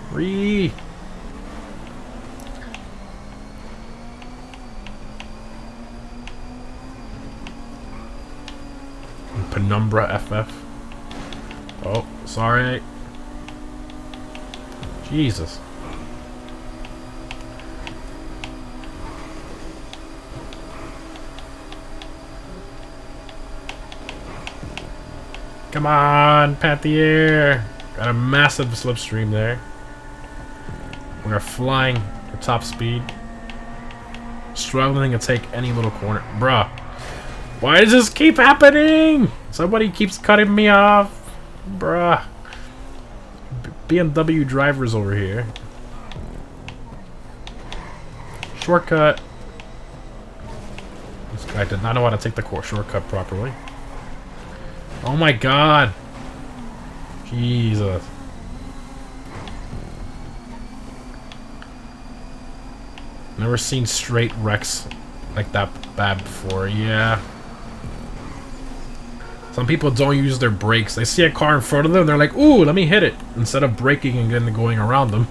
Penumbra FF. Oh, sorry. Jesus. Come on, Panthier. Got a massive slipstream there. We are flying at top speed. Struggling to take any little corner. Bruh. Why does this keep happening? Somebody keeps cutting me off. Bruh. BMW drivers over here. Shortcut. This guy did not know how to take the shortcut properly. Oh my god. Jesus. Never seen straight wrecks like that bad before. Yeah. Some people don't use their brakes. They see a car in front of them, they're like, ooh, let me hit it. Instead of braking and then going around them.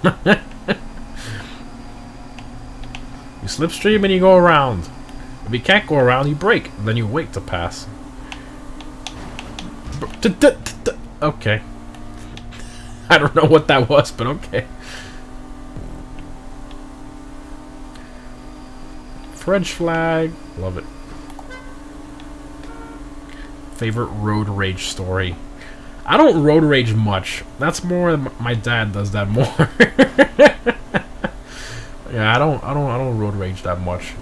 You slipstream and you go around. If you can't go around, you brake. Then you wait to pass. Okay. I don't know what that was, but okay. French flag. Love it. Favorite road rage story. I don't road rage much. That's more my dad does that more. Yeah, I don't road rage that much.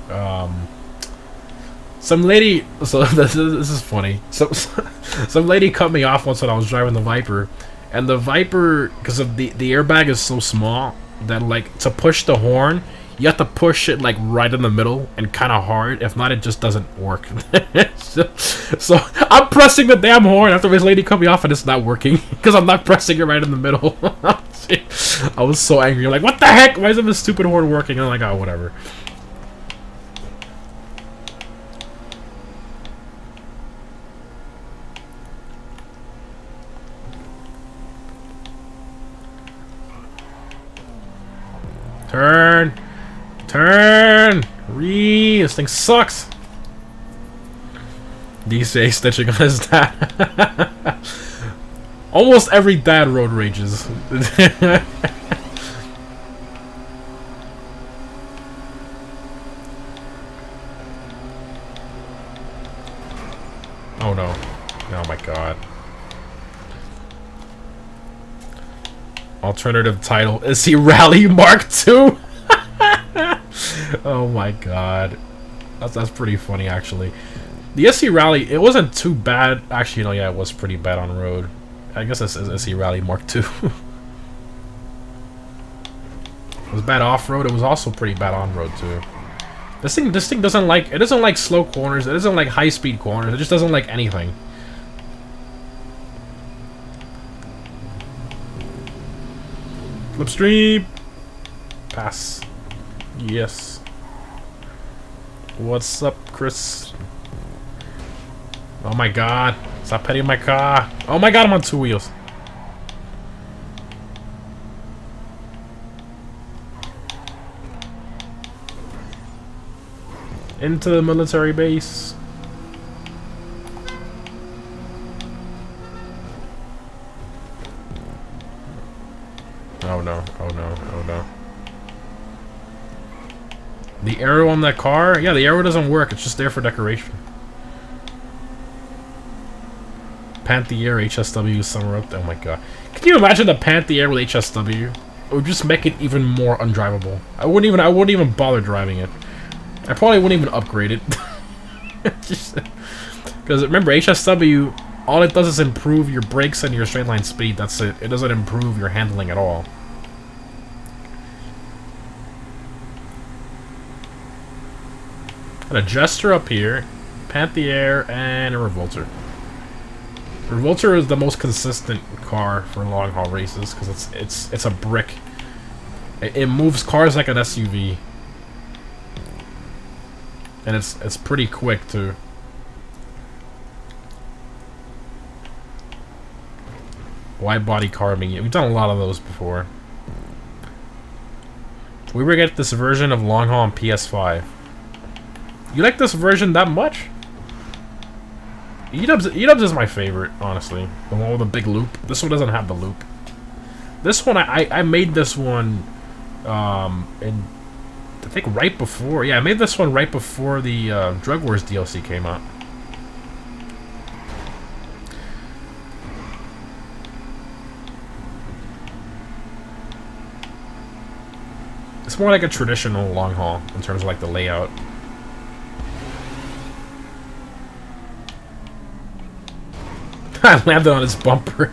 Some lady, so this is funny. Some lady cut me off once when I was driving the Viper, and the Viper, because of the airbag is so small that like to push the horn, you have to push it like right in the middle and kind of hard. If not, it just doesn't work. so I'm pressing the damn horn after this lady cut me off and it's not working because I'm not pressing it right in the middle. I was so angry. I'm like, what the heck? Why isn't this stupid horn working? And I'm like, oh, whatever. Turn! Turn! This thing sucks! DJ stitching on his dad. Almost every dad road rages. Oh no. Oh my god. Alternative title, is he Rally Mark II? Oh my god. That's pretty funny actually. The SC Rally, it wasn't too bad. Actually, no, yeah, it was pretty bad on road. I guess it's SC Rally Mark II. It was bad off-road, it was also pretty bad on-road too. This thing doesn't like, it doesn't like slow corners, it doesn't like high-speed corners, it just doesn't like anything. Slipstream! Pass. Yes. What's up, Chris? Oh my god. Stop petting my car. Oh my god, I'm on two wheels. Into the military base. Oh no, oh no, oh no. The arrow on that car? Yeah, the arrow doesn't work, it's just there for decoration. Panthier HSW summer up. Oh my god. Can you imagine the Panthier with HSW? It would just make it even more undrivable. I wouldn't even bother driving it. I probably wouldn't even upgrade it. Because remember, HSW, all it does is improve your brakes and your straight line speed. That's it. It doesn't improve your handling at all. Got a Jester up here, Panthier, and a Revolter. Revolter is the most consistent car for long haul races because it's a brick. It moves cars like an SUV, and it's pretty quick too. Wide body carving. We've done a lot of those before. We were get this version of long haul on PS5. You like this version that much? E-dubs is my favorite, honestly. The one with the big loop. This one doesn't have the loop. This one, I made this one, in, I think right before, yeah, I made this one right before the Drug Wars DLC came out. It's more like a traditional long haul in terms of like the layout. I landed on his bumper.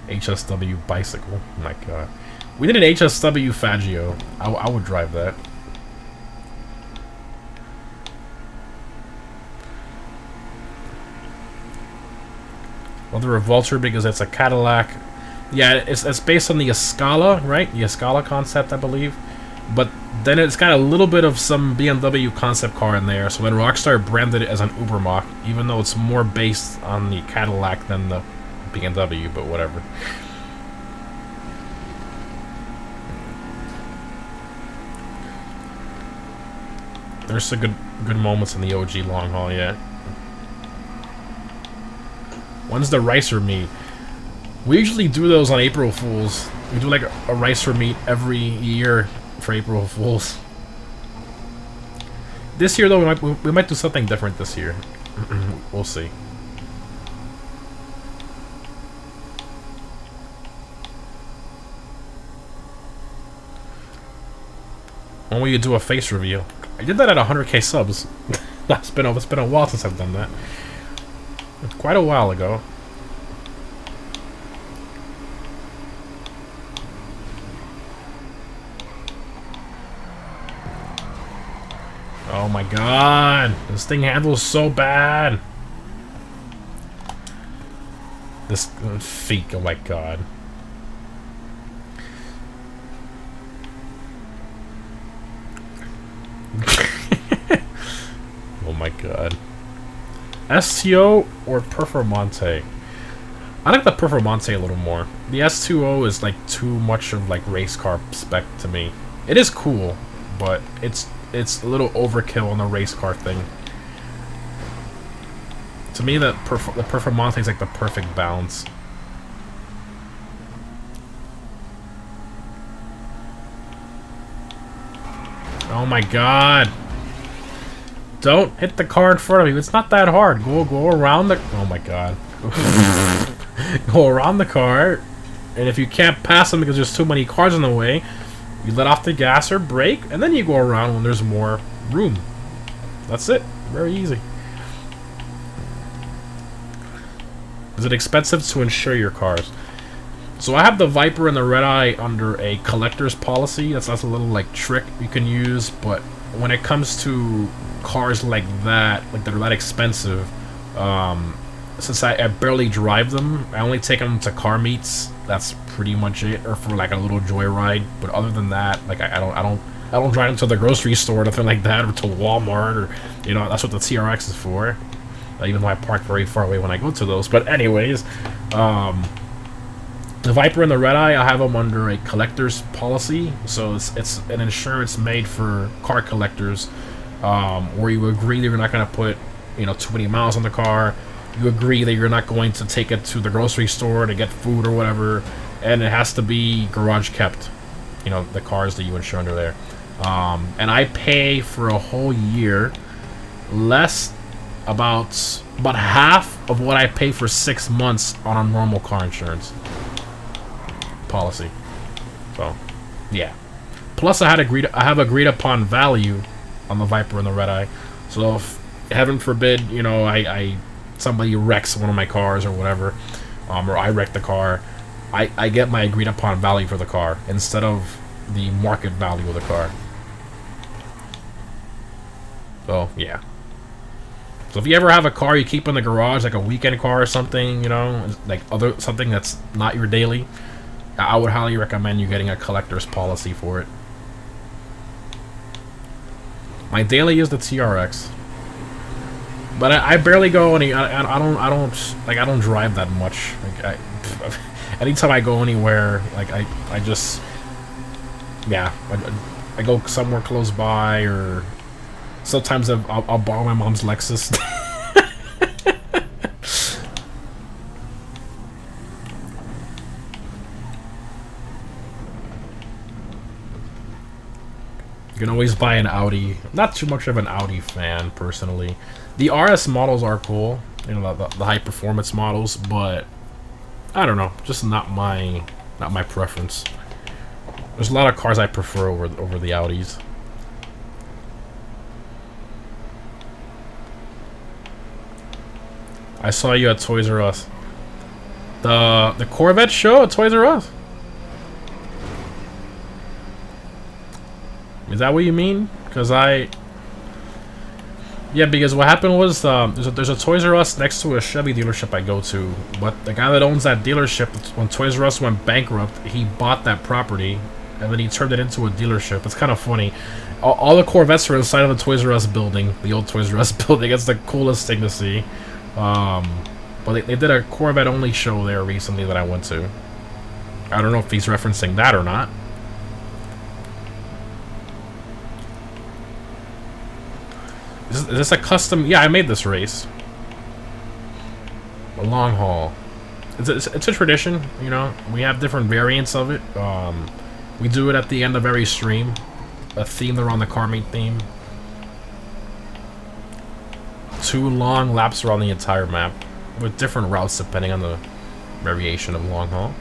HSW bicycle. Oh my god. We did an HSW Faggio. I would drive that. Well, the Revolter because it's a Cadillac. Yeah, it's based on the Escala, right? The Escala concept, I believe. But then it's got a little bit of some BMW concept car in there. So then Rockstar branded it as an Ubermacht, even though it's more based on the Cadillac than the BMW, but whatever. There's some good moments in the OG long haul, yeah. When's the Ricer meet? We usually do those on April Fools. We do like a Ricer meet every year for April Fools. This year, though, we might do something different this year. We'll see. When will you do a face reveal? I did that at 100k subs. It's been a while since I've done that. Quite a while ago. Oh my god, this thing handles so bad. This feet, oh my god. Oh my god. STO or Performante? I like the Performante a little more. The S2O is like too much of like race car spec to me. It is cool, but it's a little overkill on the race car thing. To me, the Performante is like the perfect balance. Oh my god! Don't hit the car in front of you. It's not that hard. Go around the. Oh my god! Go around the car, and if you can't pass them because there's too many cars in the way, you let off the gas or brake, and then you go around when there's more room. That's it. Very easy. Is it expensive to insure your cars? So I have the Viper and the Red Eye under a collector's policy. That's a little like trick you can use, but when it comes to cars like that, like they're that expensive, since I barely drive them, I only take them to car meets. That's pretty much it, or for like a little joyride. But other than that, like I don't drive them to the grocery store or nothing like that, or to Walmart, or you know, that's what the TRX is for. Even though I park very far away when I go to those. But anyways, the Viper and the Red Eye, I have them under a collector's policy. So it's an insurance made for car collectors, where you agree that you're not going to put, you know, too many miles on the car. You agree that you're not going to take it to the grocery store to get food or whatever, and it has to be garage kept. You know, the cars that you insure under there. And I pay for a whole year less, about half of what I pay for 6 months on a normal car insurance policy. So, yeah. Plus, I have agreed upon value on the Viper and the Red Eye. So, if heaven forbid, you know, somebody wrecks one of my cars or whatever, or I wreck the car, I get my agreed upon value for the car instead of the market value of the car. So, yeah. So if you ever have a car you keep in the garage, like a weekend car or something, you know, like something that's not your daily, I would highly recommend you getting a collector's policy for it. My daily is the TRX, but I barely go any. I don't drive that much. Like anytime I go anywhere, like I just, yeah, I go somewhere close by, or sometimes I'll borrow my mom's Lexus. You can always buy an Audi. Not too much of an Audi fan, personally. The RS models are cool, you know, the high performance models, but I don't know, just not my preference. There's a lot of cars I prefer over the Audis. I saw you at Toys R Us. The Corvette show at Toys R Us? Is that what you mean? Because yeah, because what happened was there's a Toys R Us next to a Chevy dealership I go to, but the guy that owns that dealership, when Toys R Us went bankrupt, he bought that property and then he turned it into a dealership. It's kind of funny. All the Corvettes are inside of the Toys R Us building, the old Toys R Us building. It's the coolest thing to see. But they did a Corvette only show there recently that I went to. I don't know if he's referencing that or not. Is this a custom? Yeah, I made this race. A long haul. It's a tradition, you know. We have different variants of it. We do it at the end of every stream. A theme around the car meet theme. 2 long laps around the entire map, with different routes depending on the variation of long haul.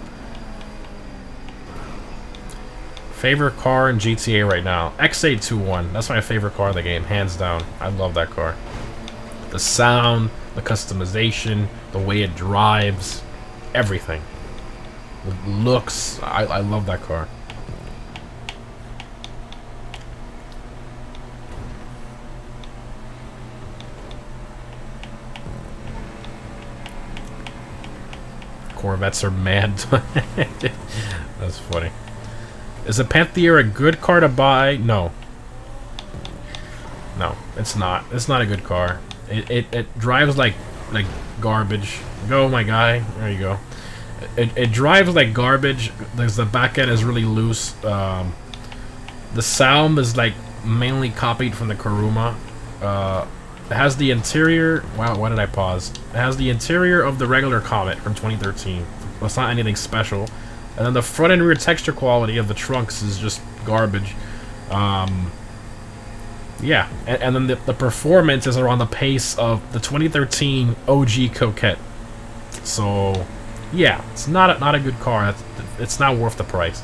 Favorite car in GTA right now? X821. That's my favorite car in the game, hands down. I love that car. The sound, the customization, the way it drives, everything. The looks. I love that car. Corvettes are mad. That's funny. Is a Panthera a good car to buy? No. No, it's not. It's not a good car. It drives like garbage. Go, my guy. There you go. It drives like garbage. The back end is really loose. The sound is like mainly copied from the Kuruma. It has the interior. Wow, why did I pause? It has the interior of the regular Comet from 2013. Well, it's not anything special. And then the front and rear texture quality of the trunks is just garbage. Yeah, and then the performances are on the pace of the 2013 OG Coquette. So, yeah, it's not a good car. It's not worth the price.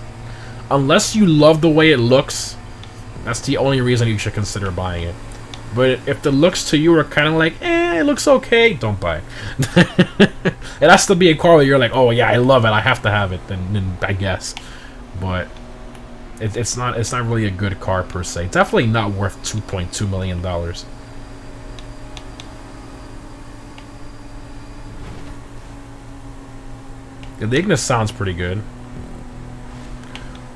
Unless you love the way it looks, that's the only reason you should consider buying it. But if the looks to you are kind of like, it looks okay, don't buy it. It has to be a car where you're like, oh yeah, I love it, I have to have it, then I guess. But it's not really a good car per se. Definitely not worth $2.2 million. Yeah, the Ignis sounds pretty good.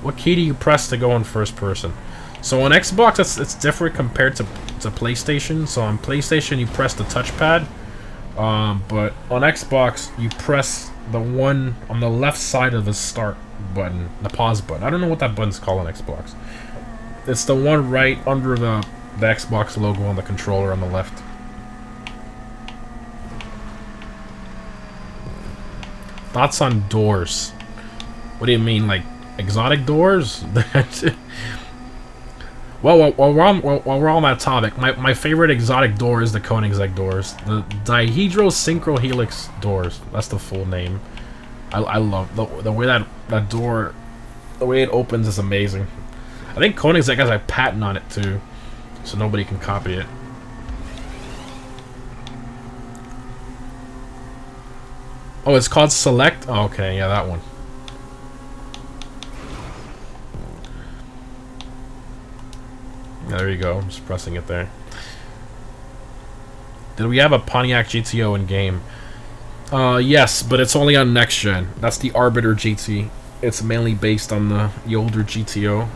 What key do you press to go in first person? So on Xbox, it's different compared to PlayStation. So on PlayStation, you press the touchpad, but on Xbox, you press the one on the left side of the start button, the pause button. I don't know what that button's called on Xbox. It's the one right under the Xbox logo on the controller on the left. Thoughts on doors? What do you mean, like exotic doors? Well, while we're on that topic, my favorite exotic door is the Koenigsegg doors. The Dihedral Synchro Helix doors. That's the full name. I love the way that door, the way it opens is amazing. I think Koenigsegg has a patent on it too, so nobody can copy it. Oh, it's called Select? Oh, okay, yeah, that one. Yeah, there you go. I'm just pressing it there. Did we have a Pontiac GTO in game? Yes, but it's only on next gen. That's the Arbiter GT. It's mainly based on the older GTO.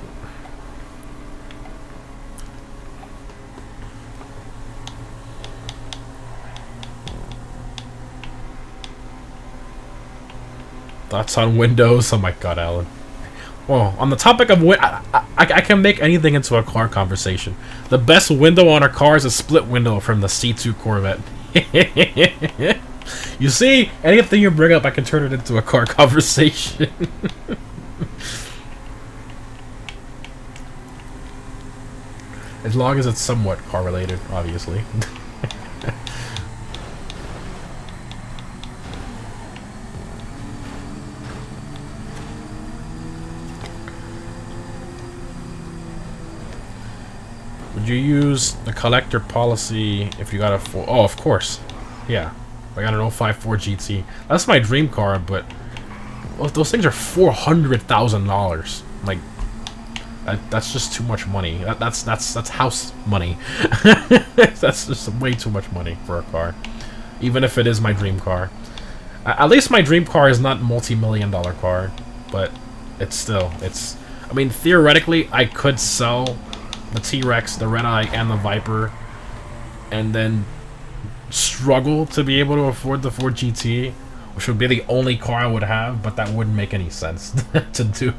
Thoughts on Windows? Oh my god, Alan. Well, on the topic of I can make anything into a car conversation. The best window on a car is a split window from the C2 Corvette. You see, anything you bring up, I can turn it into a car conversation. As long as it's somewhat correlated, obviously. Would you use the collector policy if you got a full... Oh, of course. Yeah. I got an 054 GT. That's my dream car, but... Well, those things are $400,000. Like... That's just too much money. That's house money. That's just way too much money for a car. Even if it is my dream car. At least my dream car is not multi-million-dollar car. But it's still... It's... I mean, theoretically, I could sell the T-Rex, the Red Eye, and the Viper, and then struggle to be able to afford the Ford GT, which would be the only car I would have, but that wouldn't make any sense to do.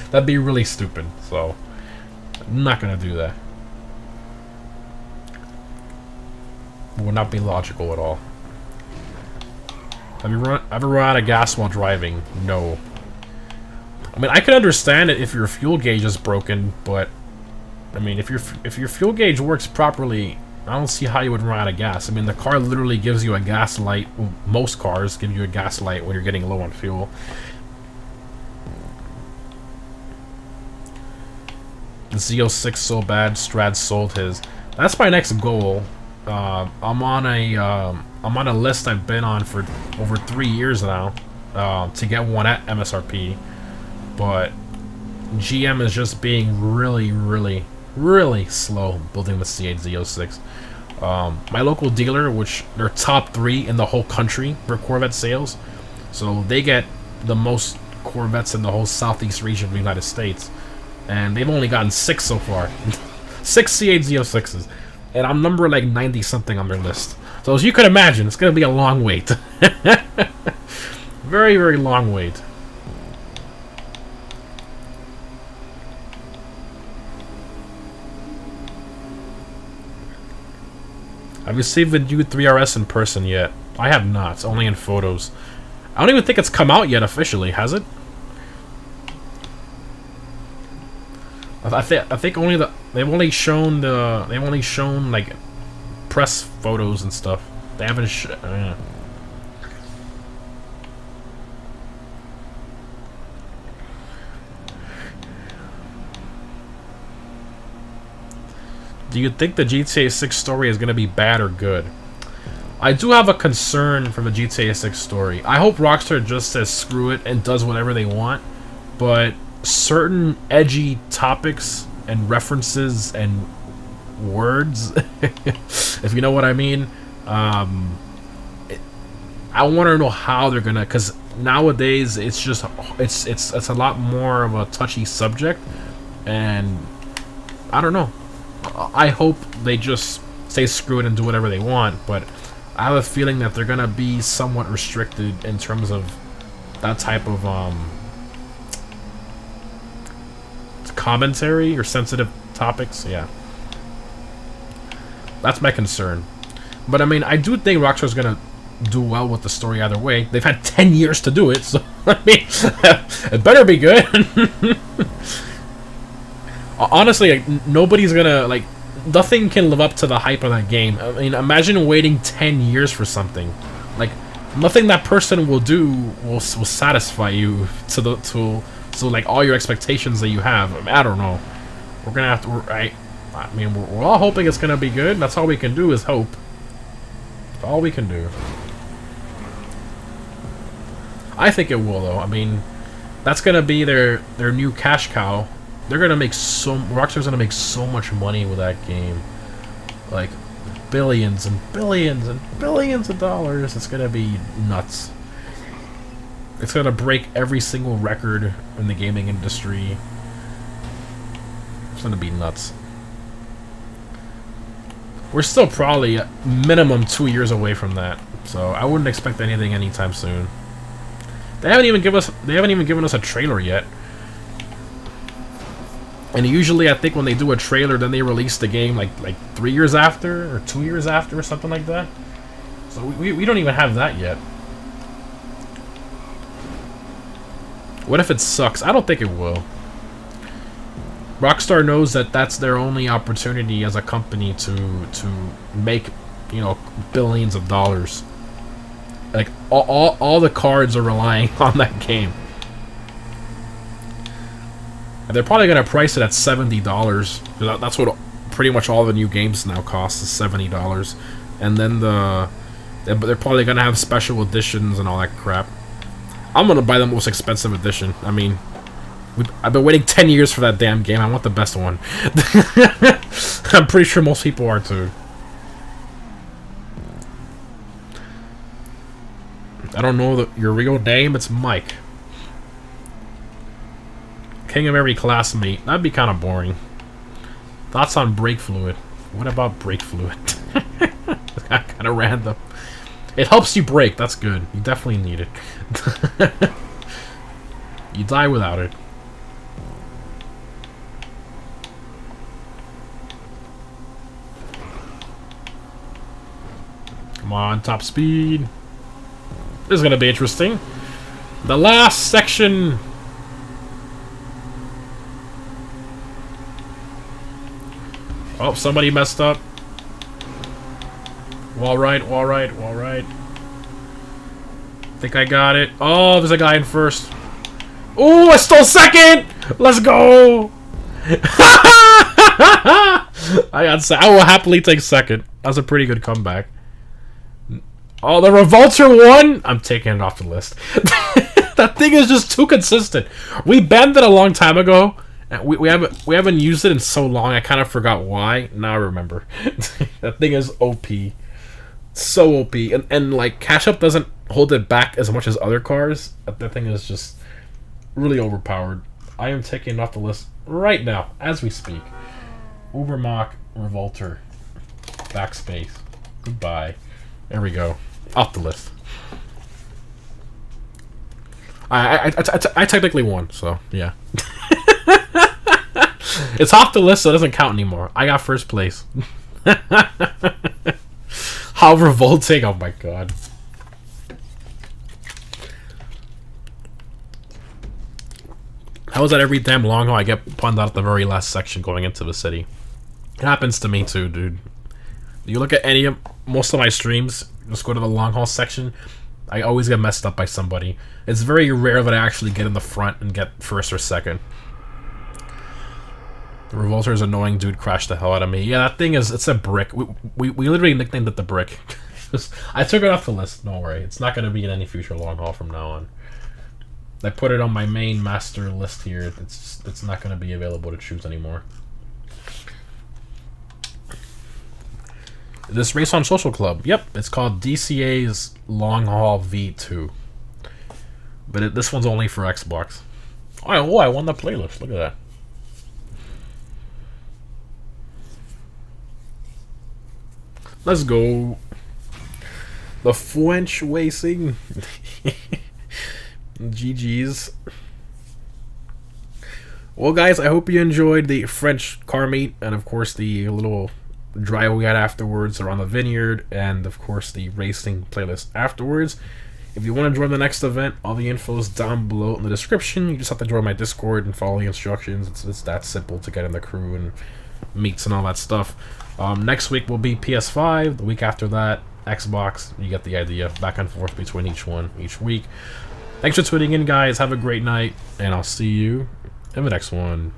That'd be really stupid, so I'm not gonna do that. It would not be logical at all. Have you ever run out of gas while driving? No. I mean, I can understand it if your fuel gauge is broken, but I mean, if your fuel gauge works properly, I don't see how you would run out of gas. I mean, the car literally gives you a gas light. Well, most cars give you a gas light when you're getting low on fuel. The Z06 so bad, Strad sold his. That's my next goal. I'm on a list I've been on for over 3 years now to get one at MSRP, but GM is just being really slow building the C8 Z06. My local dealer, which they're top 3 in the whole country for Corvette sales, so they get the most Corvettes in the whole southeast region of the United States, and they've only gotten 6 so far. 6 C8 Z06s, and I'm number like 90 something on their list. So as you can imagine, it's gonna be a long wait. Very long wait. Have you seen the new 3RS in person yet? I have not, only in photos. I don't even think it's come out yet officially, has it? I think only they've only shown like press photos and stuff. They haven't Do you think the GTA 6 story is going to be bad or good? I do have a concern for the GTA 6 story. I hope Rockstar just says screw it and does whatever they want, but certain edgy topics and references and words, if you know what I mean, I want to know how they're gonna, because nowadays it's just it's a lot more of a touchy subject, and I don't know. I hope they just say screw it and do whatever they want, but I have a feeling that they're gonna be somewhat restricted in terms of that type of commentary or sensitive topics. Yeah, that's my concern. But I mean, I do think Rockstar's gonna do well with the story either way. They've had 10 years to do it, so I mean, it better be good. Honestly, like, nobody's gonna, like, nothing can live up to the hype of that game. I mean, imagine waiting 10 years for something. Like, nothing that person will do will satisfy you to like all your expectations that you have. I mean, I don't know. We're gonna have to. I mean, we're all hoping it's gonna be good. That's all we can do is hope. That's all we can do. I think it will, though. I mean, that's gonna be their new cash cow. They're gonna make Rockstar's gonna make so much money with that game, like billions and billions and billions of dollars. It's gonna be nuts. It's gonna break every single record in the gaming industry. It's gonna be nuts. We're still probably minimum 2 years away from that, so I wouldn't expect anything anytime soon. They haven't even given us a trailer yet. And usually, I think when they do a trailer, then they release the game like 3 years after or 2 years after or something like that. So we don't even have that yet. What if it sucks? I don't think it will. Rockstar knows that that's their only opportunity as a company to make, you know, billions of dollars. Like all the cards are relying on that game. And they're probably gonna price it at $70. That's what pretty much all the new games now cost, is $70. And then they're probably gonna have special editions and all that crap. I'm gonna buy the most expensive edition. I mean, I've been waiting 10 years for that damn game. I want the best one. I'm pretty sure most people are too. I don't know your real name. It's Mike. King of every classmate. That'd be kind of boring. Thoughts on brake fluid? What about brake fluid? Kind of random. It helps you brake. That's good. You definitely need it. You die without it. Come on, top speed. This is gonna be interesting. The last section. Oh, somebody messed up. Wall right, wall right, wall right. Think I got it. Oh, there's a guy in first. Oh, I stole second! Let's go! I will happily take second. That was a pretty good comeback. Oh, the Revolter won? I'm taking it off the list. That thing is just too consistent. We banned it a long time ago. We haven't used it in so long. I kind of forgot why. Now I remember. That thing is OP. So OP. And like, Cash Up doesn't hold it back as much as other cars. That thing is just really overpowered. I am taking it off the list right now, as we speak. Ubermach, Revolter, backspace. Goodbye. There we go. Off the list. I technically won, so yeah. It's off the list, so it doesn't count anymore. I got first place. How revolting! Oh my god. How is that every damn long haul I get punned out at the very last section going into the city? It happens to me too, dude. You look at most of my streams, just go to the long haul section, I always get messed up by somebody. It's very rare that I actually get in the front and get first or second. The Revolter's annoying dude crashed the hell out of me. Yeah, that thing it's a brick. We literally nicknamed it the brick. I took it off the list, don't worry. It's not going to be in any future long haul from now on. I put it on my main master list here. It's not going to be available to choose anymore. This Race on Social Club. Yep, it's called DCA's Long Haul V2. But this one's only for Xbox. Oh, I won the playlist. Look at that. Let's go. The French Racing. GG's. Well, guys, I hope you enjoyed the French car meet, and of course the little drive we had afterwards around the vineyard, and of course the racing playlist afterwards. If you want to join the next event, all the info is down below in the description. You just have to join my Discord and follow the instructions. It's that simple to get in the crew and meets and all that stuff. Next week will be PS5. The week after that, Xbox. You get the idea. Back and forth between each week. Thanks for tuning in, guys. Have a great night, and I'll see you in the next one.